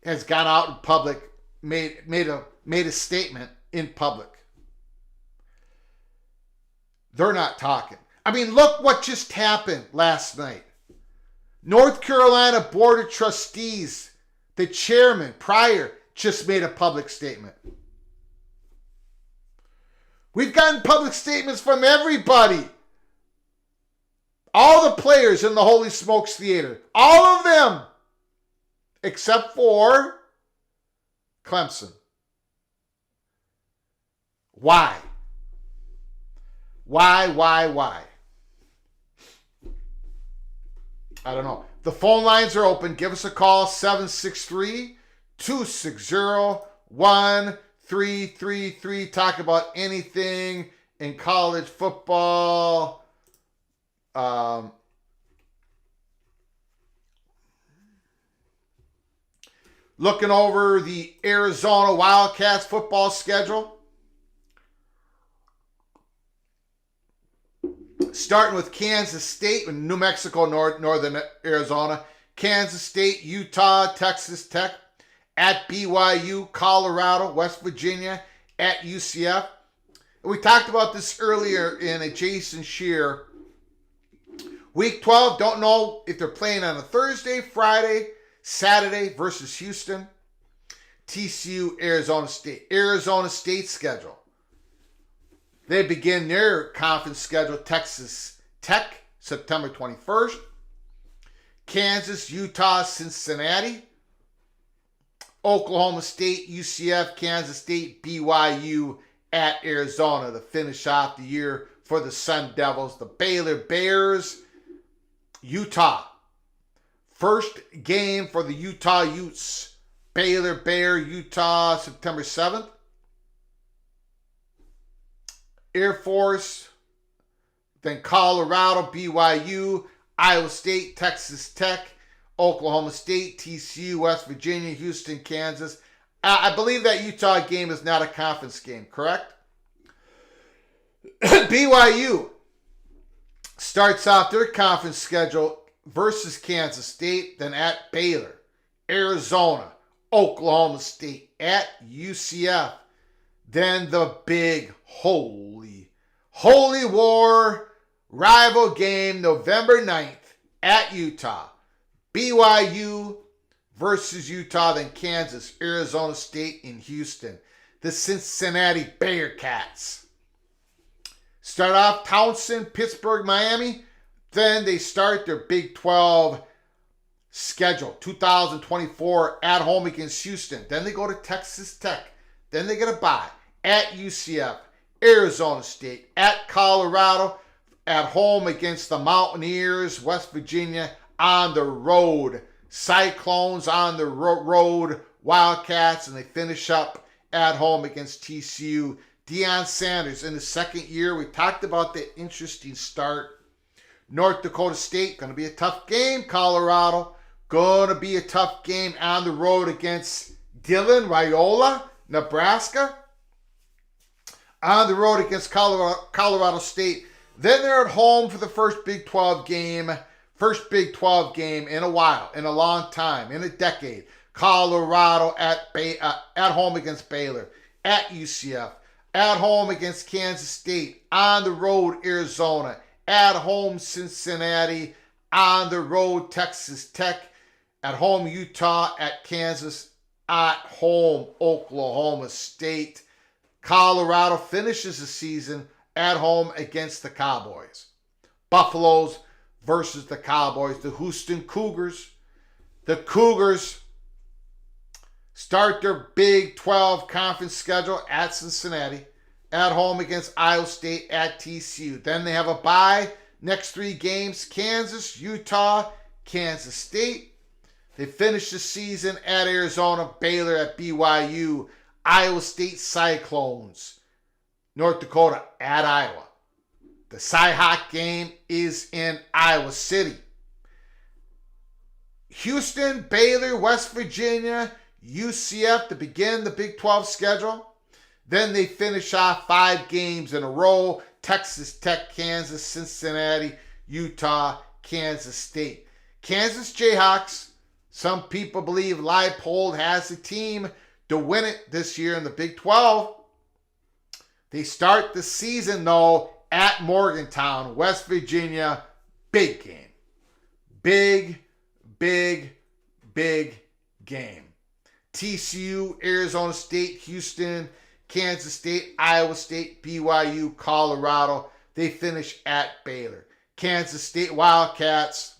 has gone out in public, made a statement in public. They're not talking. I mean, look what just happened last night. North Carolina Board of Trustees, the chairman prior, just made a public statement. We've gotten public statements from everybody. All the players in the Holy Smokes Theater. All of them. Except for Clemson. Why? Why? I don't know. The phone lines are open. Give us a call, 763-260-1333. Talk about anything in college football. Looking over the Arizona Wildcats football schedule. Starting with Kansas State, New Mexico, Northern Arizona. Kansas State, Utah, Texas Tech. At BYU, Colorado, West Virginia. At UCF. We talked about this earlier in a Jason Shear. Week 12, don't know if they're playing on a Thursday, Friday, Saturday versus Houston. TCU, Arizona State. Arizona State schedule. They begin their conference schedule, Texas Tech, September 21st. Kansas, Utah, Cincinnati. Oklahoma State, UCF, Kansas State, BYU at Arizona to finish off the year for the Sun Devils. The Baylor Bears, Utah. First game for the Utah Utes. Baylor Bear, Utah, September 7th. Air Force, then Colorado, BYU, Iowa State, Texas Tech, Oklahoma State, TCU, West Virginia, Houston, Kansas. I believe that Utah game is not a conference game, correct? BYU starts off their conference schedule versus Kansas State, then at Baylor, Arizona, Oklahoma State, at UCF. Then the big holy war rival game, November 9th at Utah. BYU versus Utah, then Kansas, Arizona State, in Houston. The Cincinnati Bearcats. Start off Townsend, Pittsburgh, Miami. Then they start their Big 12 schedule, 2024 at home against Houston. Then they go to Texas Tech. Then they get a bye at UCF, Arizona State, at Colorado, at home against the Mountaineers, West Virginia, on the road. Cyclones on the road, Wildcats, and they finish up at home against TCU. Deion Sanders in the second year. We talked about the interesting start. North Dakota State, going to be a tough game. Colorado, going to be a tough game on the road against Dylan Raiola, Nebraska. On the road against Colorado State. Then they're at home for the first Big 12 game. First Big 12 game in a while, in a long time, in a decade. Colorado at home against Baylor. At UCF. At home against Kansas State. On the road, Arizona. At home, Cincinnati. On the road, Texas Tech. At home, Utah. At Kansas. At home, Oklahoma State. Colorado finishes the season at home against the Cowboys. Buffaloes versus the Cowboys. The Houston Cougars. The Cougars start their Big 12 conference schedule at Cincinnati. At home against Iowa State, at TCU. Then they have a bye. Next three games, Kansas, Utah, Kansas State. They finish the season at Arizona, Baylor at BYU, Iowa State Cyclones, North Dakota at Iowa. The Cyhawk game is in Iowa City. Houston, Baylor, West Virginia, UCF to begin the Big 12 schedule. Then they finish off 5 games in a row. Texas Tech, Kansas, Cincinnati, Utah, Kansas State. Kansas Jayhawks, some people believe Leipold has the team to win it this year in the Big 12. They start the season, though, at Morgantown, West Virginia. Big game. Big game. TCU, Arizona State, Houston, Kansas State, Iowa State, BYU, Colorado. They finish at Baylor. Kansas State Wildcats.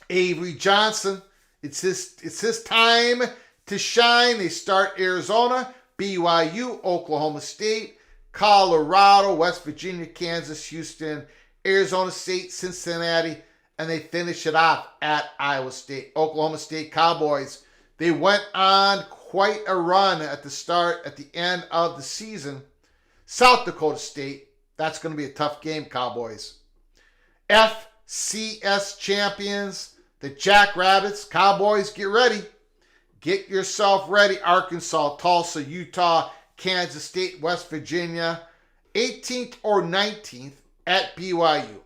Avery Johnson. It's his time to shine. They start Arizona, BYU, Oklahoma State, Colorado, West Virginia, Kansas, Houston, Arizona State, Cincinnati, and they finish it off at Iowa State. Oklahoma State Cowboys, they went on quite a run at the end of the season. South Dakota State, that's going to be a tough game, Cowboys. FCS champions, the Jackrabbits. Cowboys, get ready. Get yourself ready. Arkansas, Tulsa, Utah, Kansas State, West Virginia. 18th or 19th at BYU.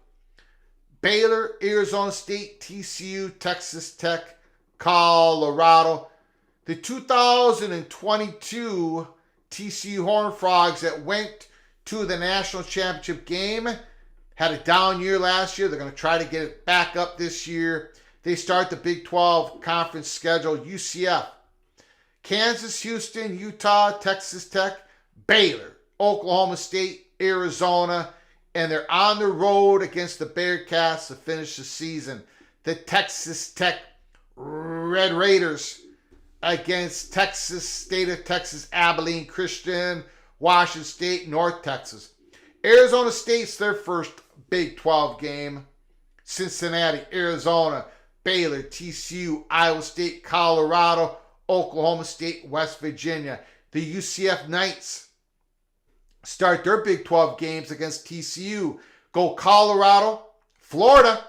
Baylor, Arizona State, TCU, Texas Tech, Colorado. The 2022 TCU Horned Frogs that went to the national championship game had a down year last year. They're going to try to get it back up this year. They start the Big 12 conference schedule. UCF, Kansas, Houston, Utah, Texas Tech, Baylor, Oklahoma State, Arizona, and they're on the road against the Bearcats to finish the season. The Texas Tech Red Raiders against State of Texas, Abilene Christian, Washington State, North Texas. Arizona State's their first Big 12 game. Cincinnati, Arizona, Baylor, TCU, Iowa State, Colorado, Oklahoma State, West Virginia. The UCF Knights start their Big 12 games against TCU. Go Colorado, Florida.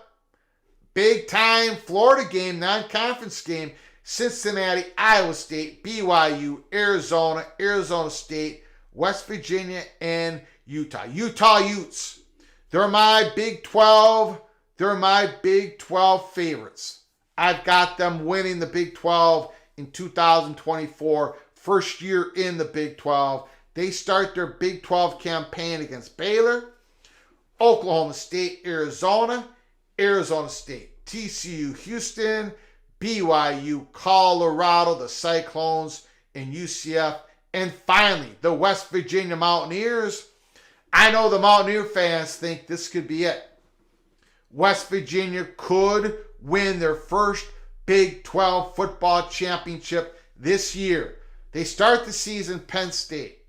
Big time Florida game, non-conference game. Cincinnati, Iowa State, BYU, Arizona, Arizona State, West Virginia, and Utah. Utah Utes. They're my Big 12. They're my Big 12 favorites. I've got them winning the Big 12 in 2024. First year in the Big 12. They start their Big 12 campaign against Baylor, Oklahoma State, Arizona, Arizona State, TCU, Houston, BYU, Colorado, the Cyclones, and UCF. And finally, the West Virginia Mountaineers. I know the Mountaineer fans think this could be it. West Virginia could win their first Big 12 football championship this year. They start the season Penn State,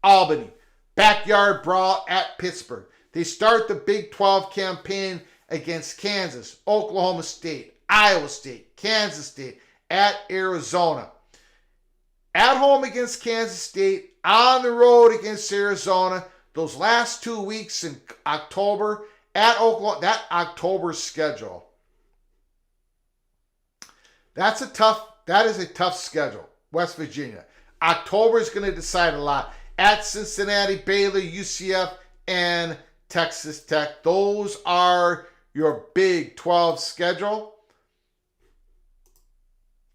Albany, backyard brawl at Pittsburgh. They start the Big 12 campaign against Kansas, Oklahoma State, Iowa State, Kansas State, at Arizona. At home against Kansas State, on the road against Arizona. Those last 2 weeks in October at Oklahoma, that October schedule. That is a tough schedule, West Virginia. October is going to decide a lot. At Cincinnati, Baylor, UCF, and Texas Tech. Those are your Big 12 schedule.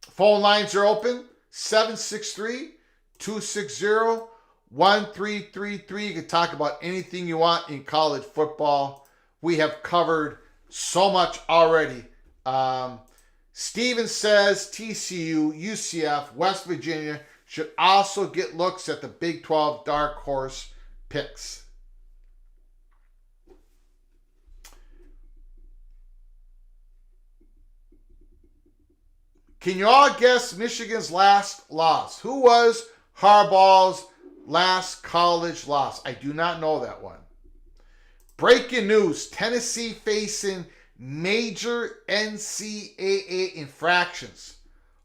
Phone lines are open. 763-260-1333. You can talk about anything you want in college football. We have covered so much already. Steven says TCU, UCF, West Virginia should also get looks at the Big 12 dark horse picks. Can you all guess Michigan's last loss? Who was Harbaugh's last college loss? I do not know that one. Breaking news, Tennessee facing major NCAA infractions.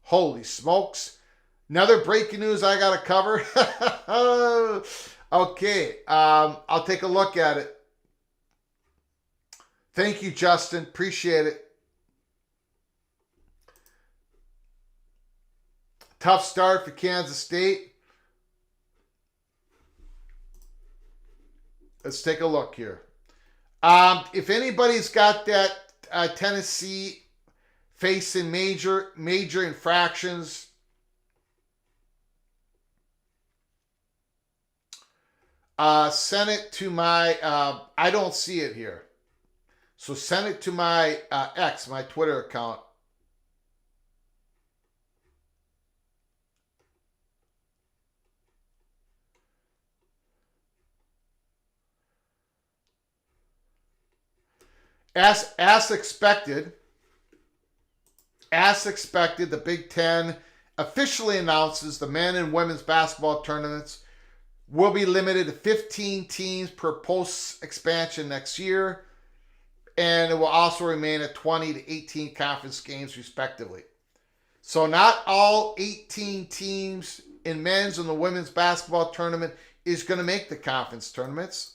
Holy smokes. Another breaking news I got to cover. Okay, I'll take a look at it. Thank you, Justin. Appreciate it. Tough start for Kansas State. Let's take a look here. If anybody's got that Tennessee facing major infractions, send it to my, I don't see it here. So send it to my X, my Twitter account. As expected, the Big Ten officially announces the men and women's basketball tournaments will be limited to 15 teams per post-expansion next year, and it will also remain at 20 to 18 conference games respectively. So not all 18 teams in men's and the women's basketball tournament is going to make the conference tournaments.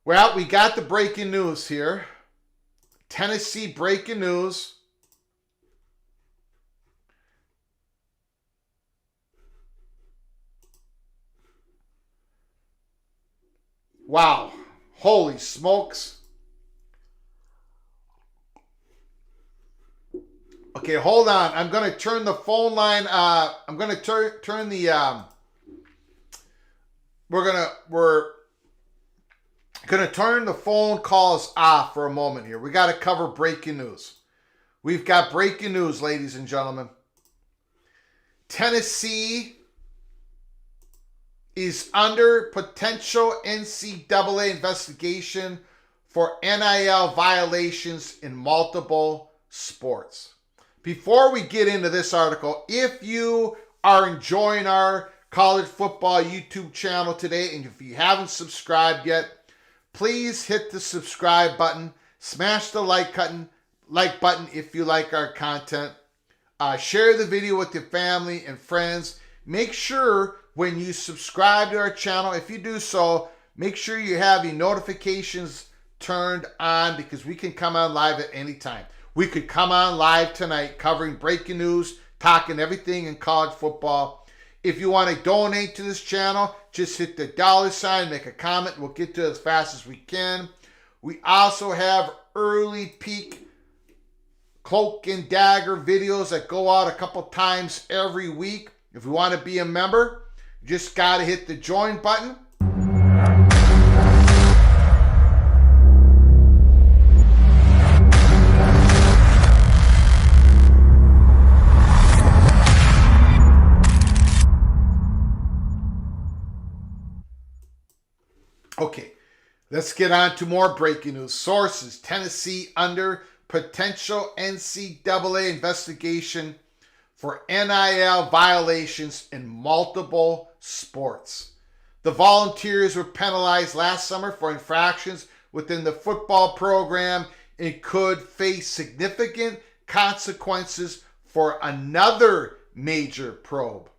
Well, we got the breaking news here. Tennessee breaking news. Wow. Holy smokes. Okay, hold on. I'm going to turn the phone line. I'm going to turn the. We're going to turn the phone calls off for a moment here. We got to cover breaking news. We've got breaking news, ladies and gentlemen. Tennessee is under potential NCAA investigation for NIL violations in multiple sports. Before we get into this article, if you are enjoying our college football YouTube channel today, and if you haven't subscribed yet, please hit the subscribe button, smash the like button if you like our content. Share the video with your family and friends. Make sure when you subscribe to our channel, if you do so, make sure you have your notifications turned on, because we can come on live at any time. We could come on live tonight covering breaking news, talking everything in college football. If you want to donate to this channel, just hit the $, make a comment. We'll get to it as fast as we can. We also have early peek cloak and dagger videos that go out a couple times every week. If you want to be a member, you just got to hit the join button. Okay, let's get on to more breaking news. Sources: Tennessee under potential NCAA investigation for NIL violations in multiple sports. The Volunteers were penalized last summer for infractions within the football program and could face significant consequences for another major probe.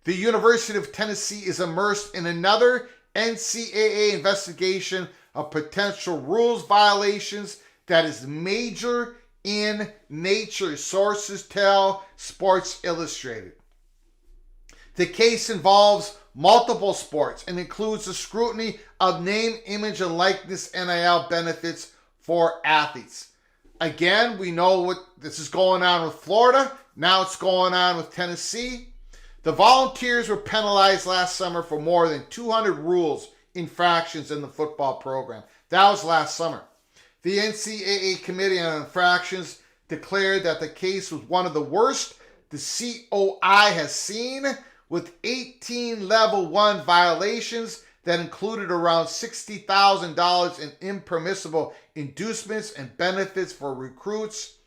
The University of Tennessee is immersed in another NCAA investigation of potential rules violations that is major in nature, sources tell Sports Illustrated. The case involves multiple sports and includes the scrutiny of name, image, and likeness NIL benefits for athletes. Again, we know what this is going on with Florida. Now it's going on with Tennessee. The Volunteers were penalized last summer for more than 200 rules infractions in the football program. That was last summer. The NCAA Committee on Infractions declared that the case was one of the worst the COI has seen, with 18 Level 1 violations that included around $60,000 in impermissible inducements and benefits for recruits.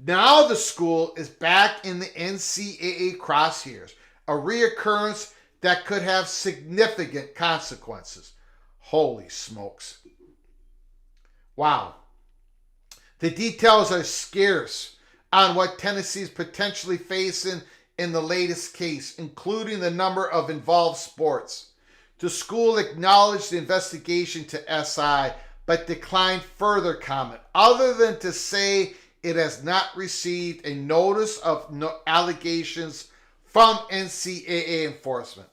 Now the school is back in the NCAA crosshairs, a reoccurrence that could have significant consequences. Holy smokes. Wow. The details are scarce on what Tennessee is potentially facing in the latest case, including the number of involved sports. The school acknowledged the investigation to SI, but declined further comment, other than to say it has not received a notice of allegations from NCAA enforcement.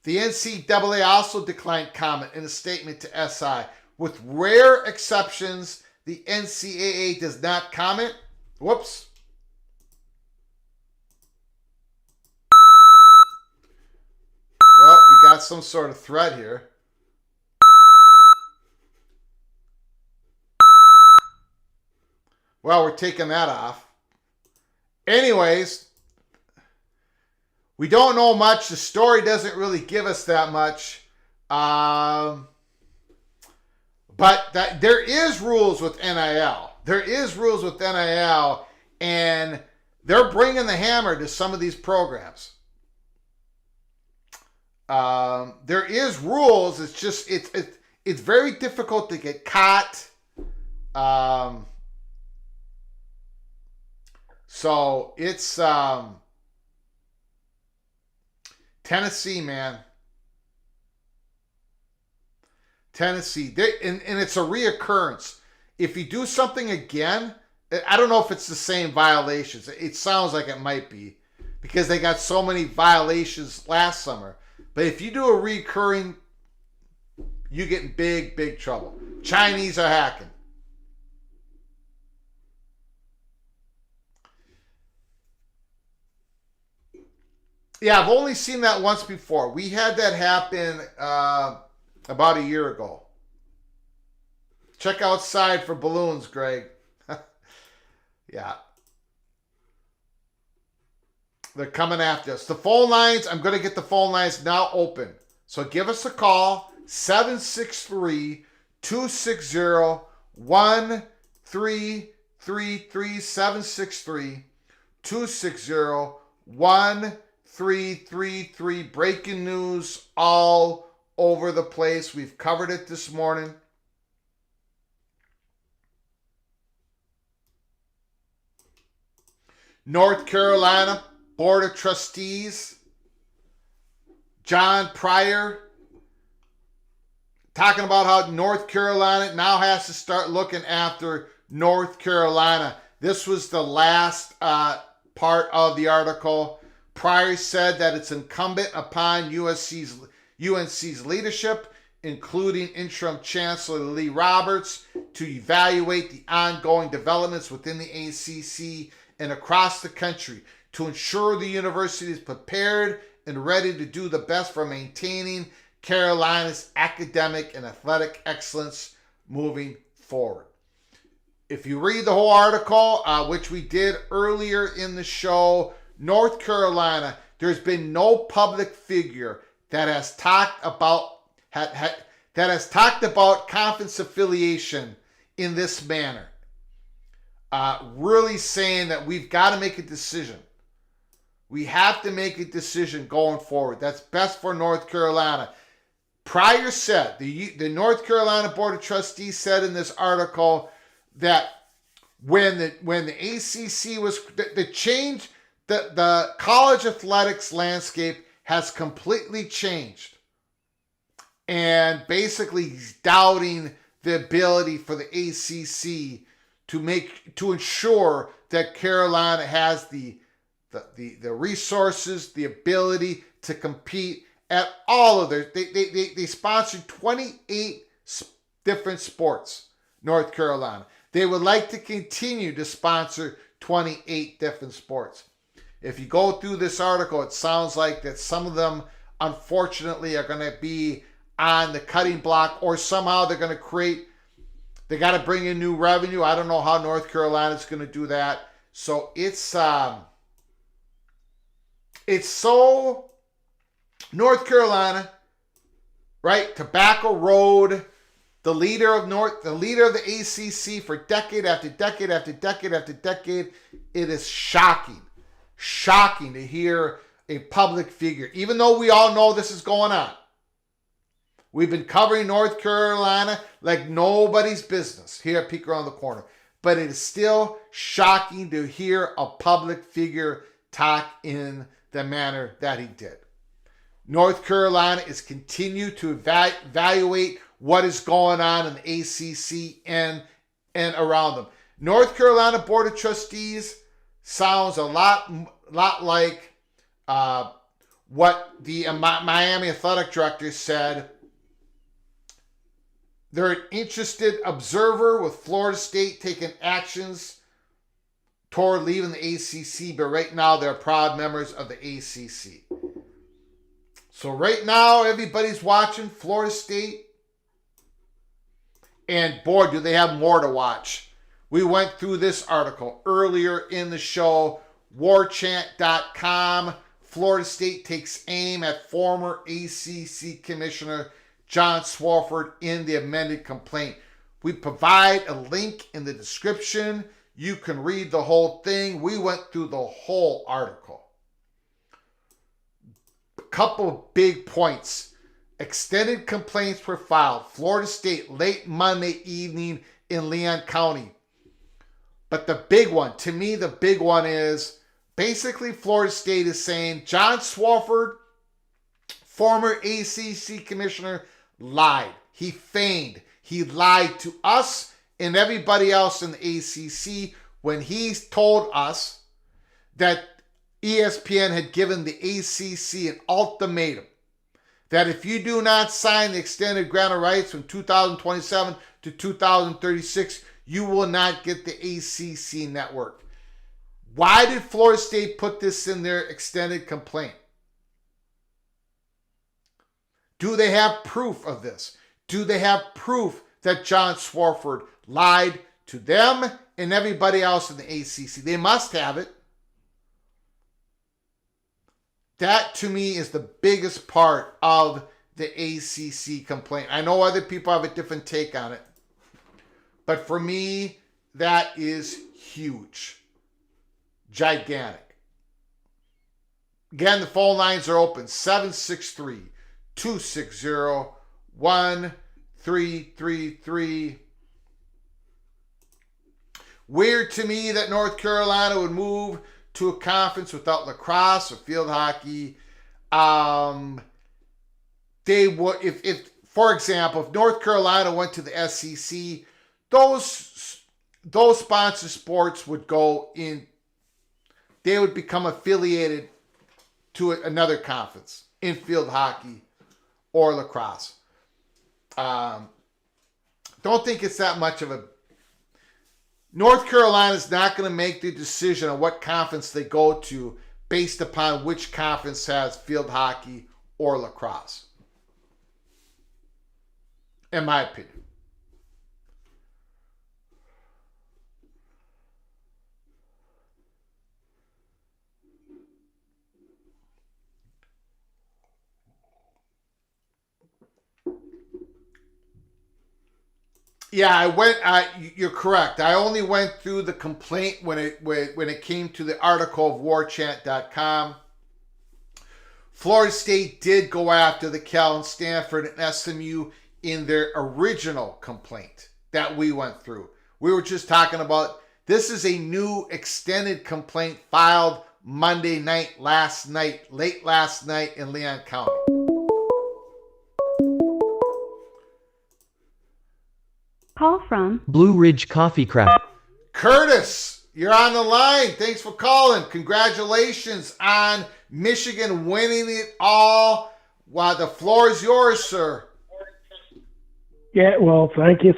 The NCAA also declined comment in a statement to SI. With rare exceptions, the NCAA does not comment. Whoops. Well, we got some sort of thread here. Well, we're taking that off. Anyways, we don't know much. The story doesn't really give us that much. But there is rules with NIL. There is rules with NIL, and they're bringing the hammer to some of these programs. There is rules. It's just it's very difficult to get caught. So it's Tennessee, man. Tennessee, and it's a reoccurrence. If you do something again, I don't know if it's the same violations. It sounds like it might be because they got so many violations last summer. But if you do a recurring, you get in big, big trouble. Chinese are hacking. Yeah, I've only seen that once before. We had that happen about a year ago. Check outside for balloons, Greg. Yeah. They're coming after us. The phone lines, I'm going to get the phone lines now open. So give us a call, 763-260-1333, 763-260-1333. Breaking news all over the place. We've covered it this morning. North Carolina Board of Trustees, John Pryor, talking about how North Carolina now has to start looking after North Carolina. This was the last part of the article. Pryor said that it's incumbent upon UNC's leadership, including interim Chancellor Lee Roberts, to evaluate the ongoing developments within the ACC and across the country to ensure the university is prepared and ready to do the best for maintaining Carolina's academic and athletic excellence moving forward. If you read the whole article, which we did earlier in the show, North Carolina, there's been no public figure that has talked about conference affiliation in this manner. Really saying that we've got to make a decision. We have to make a decision going forward. That's best for North Carolina. Pryor said, the North Carolina Board of Trustees said in this article that when the ACC was the change, the college athletics landscape has completely changed. And basically he's doubting the ability for the ACC to ensure that Carolina has the resources, the ability to compete at all of their. They sponsored 28 different sports. North Carolina. They would like to continue to sponsor 28 different sports. If you go through this article, it sounds like that some of them, unfortunately, are going to be on the cutting block, or somehow they're going to create. They got to bring in new revenue. I don't know how North Carolina is going to do that. So it's so North Carolina, right? Tobacco Road, the leader of the ACC for decade after decade after decade after decade. It is shocking to hear a public figure, even though we all know this is going on. We've been covering North Carolina like nobody's business here at Peek Around the Corner. But it is still shocking to hear a public figure talk in the manner that he did. North Carolina is continue to evaluate what is going on in the ACC and around them. North Carolina Board of Trustees sounds a lot like what the Miami Athletic Director said. They're an interested observer with Florida State taking actions toward leaving the ACC, but right now they're proud members of the ACC. So right now everybody's watching Florida State, and boy, do they have more to watch. We went through this article earlier in the show, warchant.com. Florida State takes aim at former ACC Commissioner John Swofford in the amended complaint. We provide a link in the description. You can read the whole thing. We went through the whole article. A couple of big points. Extended complaints were filed. Florida State late Monday evening in Leon County. But the big one, to me, the big one is basically Florida State is saying John Swofford, former ACC commissioner, lied. He feigned. He lied to us and everybody else in the ACC when he told us that ESPN had given the ACC an ultimatum that if you do not sign the extended grant of rights from 2027 to 2036, you will not get the ACC network. Why did Florida State put this in their extended complaint? Do they have proof of this? Do they have proof that John Swofford lied to them and everybody else in the ACC? They must have it. That, to me, is the biggest part of the ACC complaint. I know other people have a different take on it. But for me, that is huge. Gigantic. Again, the phone lines are open. 763-260-1333. Weird to me that North Carolina would move to a conference without lacrosse or field hockey. They would, if for example, if North Carolina went to the SEC, those sponsored sports would go in. They would become affiliated to another conference in field hockey or lacrosse. Don't think it's that much of a. North Carolina is not going to make the decision on what conference they go to based upon which conference has field hockey or lacrosse. In my opinion. Yeah, I went. You're correct. I only went through the complaint when it came to the article of warchant.com. Florida State did go after the Cal and Stanford and SMU in their original complaint that we went through. We were just talking about this is a new extended complaint filed Monday night, late last night in Leon County. Call from Blue Ridge Coffee Craft. Curtis, you're on the line. Thanks for calling. Congratulations on Michigan winning it all. Wow, the floor is yours, sir. Yeah, well, thank you.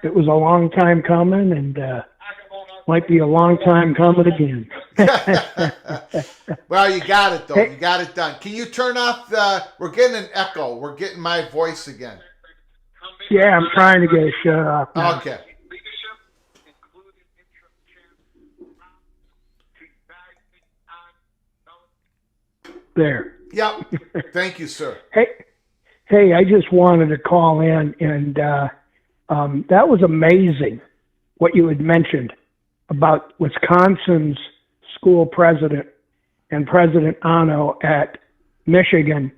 It was a long time coming, and might be a long time coming again. Well, you got it, though. Hey. You got it done. Can you turn off we're getting an echo. We're getting my voice again. Yeah, I'm trying to get it shut off now. Okay. There. Yep. Thank you, sir. Hey, I just wanted to call in, and that was amazing what you had mentioned about Wisconsin's school president and President Ano at Michigan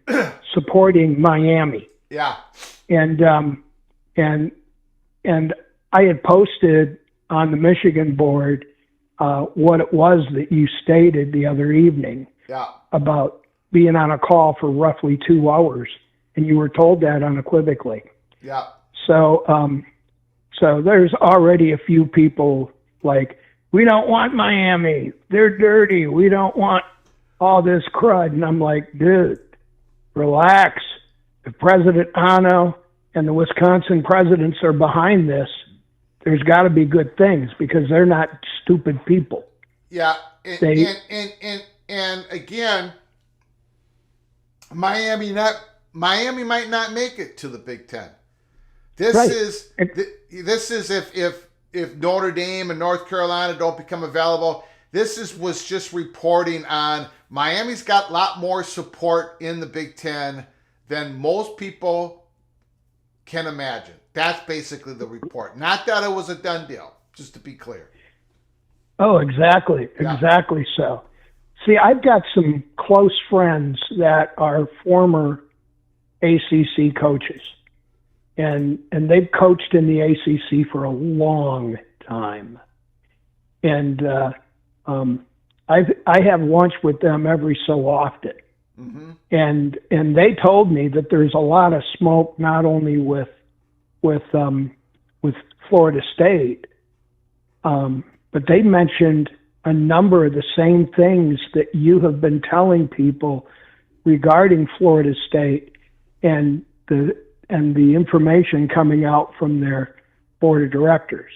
supporting Miami. Yeah. And I had posted on the Michigan board what it was that you stated the other evening about being on a call for roughly 2 hours, and you were told that unequivocally. Yeah. So there's already a few people like, we don't want Miami. They're dirty. We don't want all this crud. And I'm like, dude, relax. If President Ano and the Wisconsin presidents are behind this, there's got to be good things because they're not stupid people. Yeah, and again, Miami might not make it to the Big Ten. This is if Notre Dame and North Carolina don't become available. Was just reporting on Miami's got a lot more support in the Big Ten than most people can imagine. That's basically the report. Not that it was a done deal, just to be clear. Oh, exactly. Yeah. Exactly so. See, I've got some close friends that are former ACC coaches, and they've coached in the ACC for a long time. And I have lunch with them every so often. Mm-hmm. And they told me that there's a lot of smoke, not only with Florida State, but they mentioned a number of the same things that you have been telling people regarding Florida State and the information coming out from their board of directors.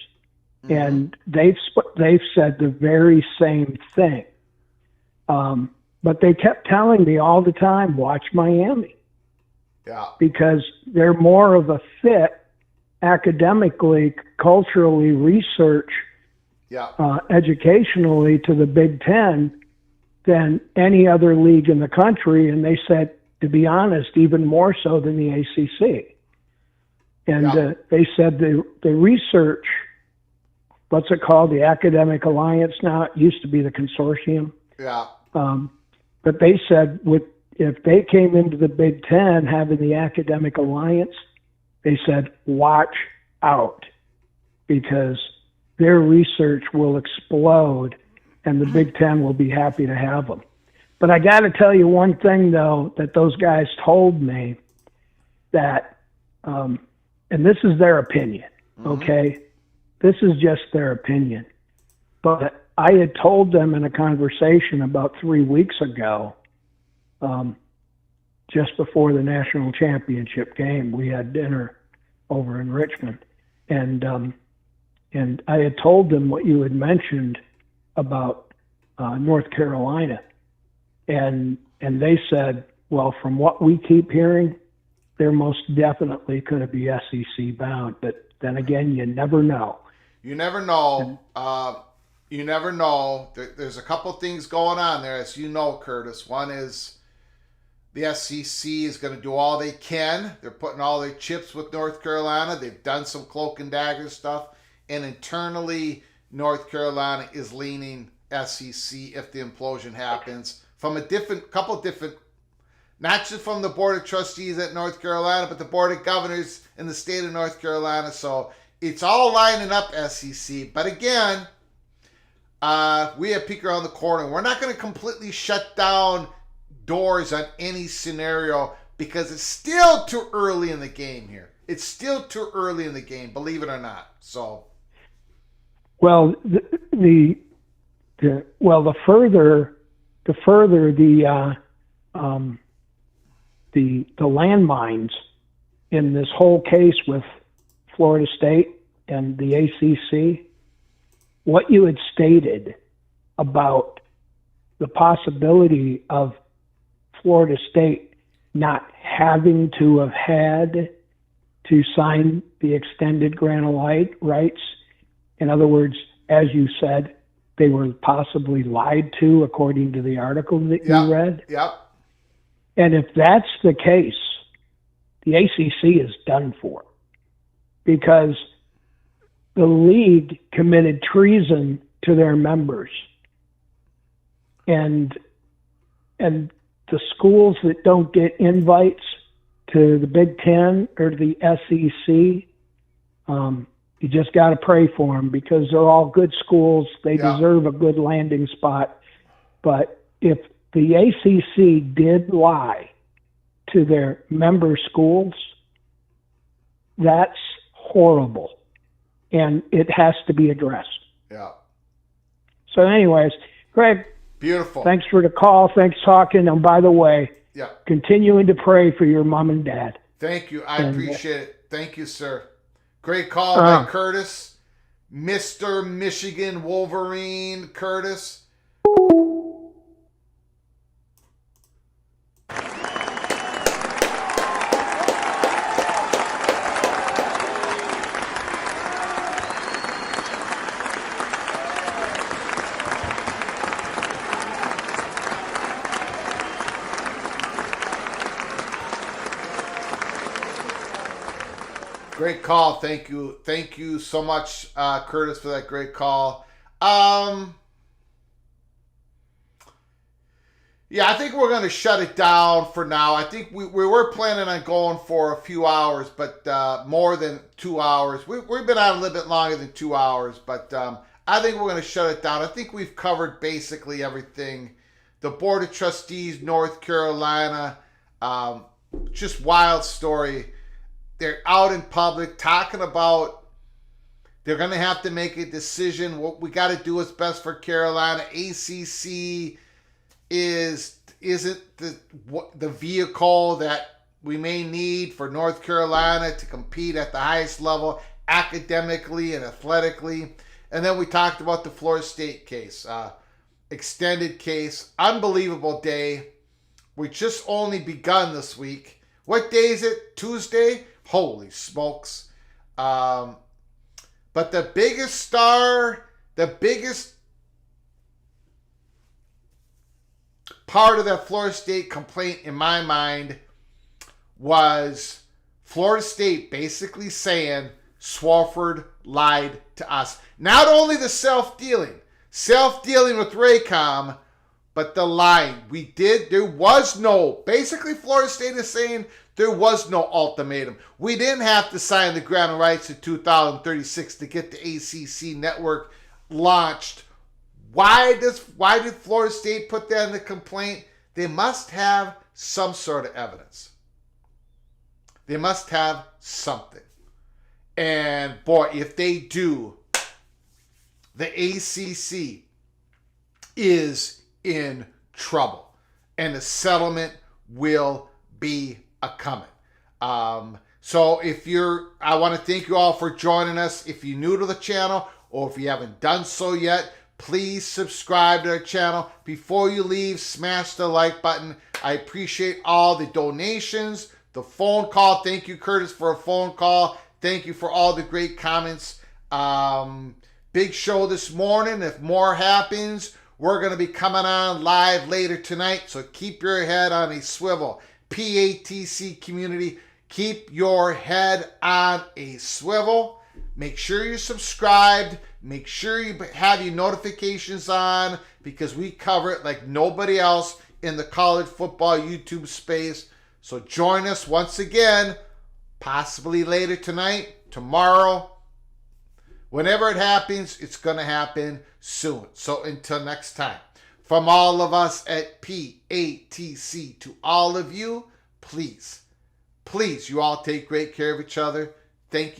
Mm-hmm. And they've said the very same thing. But they kept telling me all the time, watch Miami. Yeah. Because they're more of a fit academically, culturally, research, educationally to the Big Ten than any other league in the country. And they said, to be honest, even more so than the ACC. And they said the research, what's it called? The Academic Alliance now. It used to be the consortium. Yeah. But they said if they came into the Big Ten having the Academic Alliance, they said, watch out, because their research will explode and the Big Ten will be happy to have them. But I got to tell you one thing, though, that those guys told me that, and this is their opinion, okay? This is just their opinion. But I had told them in a conversation about 3 weeks ago, just before the national championship game, we had dinner over in Richmond, and I had told them what you had mentioned about North Carolina, and they said, well, from what we keep hearing, they're most definitely going to be SEC bound. But then again, you never know. You never know. You never know. There's a couple things going on there, as you know, Curtis. One is the SEC is going to do all they can. They're putting all their chips with North Carolina. They've done some cloak and dagger stuff. And internally, North Carolina is leaning SEC if the implosion happens. From a couple different, not just from the Board of Trustees at North Carolina, but the Board of Governors in the state of North Carolina. So it's all lining up, SEC. But again, we have Peek Around the Corner. We're not going to completely shut down doors on any scenario because it's still too early in the game here. It's still too early in the game, believe it or not. So, well, the further the landmines in this whole case with Florida State and the ACC, what you had stated about the possibility of Florida State not having to have had to sign the extended grant of rights. In other words, as you said, they were possibly lied to according to the article that you read. Yep. And if that's the case, the ACC is done for, because the league committed treason to their members. And the schools that don't get invites to the Big Ten or to the SEC, you just got to pray for them, because they're all good schools. They deserve a good landing spot. But if the ACC did lie to their member schools, that's horrible, and it has to be addressed. Yeah. So anyways, Greg, beautiful. Thanks for the call. Thanks talking. And by the way, continuing to pray for your mom and dad. Thank you. I appreciate it. Thank you, sir. Great call by Curtis. Mr. Michigan Wolverine Curtis. Great call. Thank you. Thank you so much, Curtis, for that great call. Yeah, I think we're going to shut it down for now. I think we were planning on going for a few hours, but more than 2 hours. We've been on a little bit longer than 2 hours, but I think we're going to shut it down. I think we've covered basically everything. The Board of Trustees, North Carolina, just wild story. They're out in public talking about they're going to have to make a decision. What we got to do is best for Carolina. ACC isn't the vehicle that we may need for North Carolina to compete at the highest level academically and athletically. And then we talked about the Florida State case, extended case, unbelievable day. We just only begun this week. What day is it? Tuesday? Holy smokes. But the biggest star, the biggest part of that Florida State complaint in my mind was Florida State basically saying Swofford lied to us. Not only the self-dealing with Raycom, but the lying. Basically Florida State is saying there was no ultimatum. We didn't have to sign the ground rights to 2036 to get the ACC Network launched. Why did Florida State put that in the complaint? They must have some sort of evidence. They must have something. And boy, if they do, the ACC is in trouble. And the settlement will be a-coming. So I want to thank you all for joining us. If you're new to the channel or if you haven't done so yet, please subscribe to our channel. Before you leave, smash the like button. I appreciate all the donations, the phone call. Thank you, Curtis, for a phone call. Thank you for all the great comments. Big show this morning. If more happens, we're going to be coming on live later tonight. So keep your head on a swivel. PATC community, keep your head on a swivel. Make sure you're subscribed. Make sure you have your notifications on because we cover it like nobody else in the college football YouTube space. So join us once again, possibly later tonight, tomorrow. Whenever it happens, it's going to happen soon. So until next time, from all of us at PATC to all of you, please, you all take great care of each other. Thank you.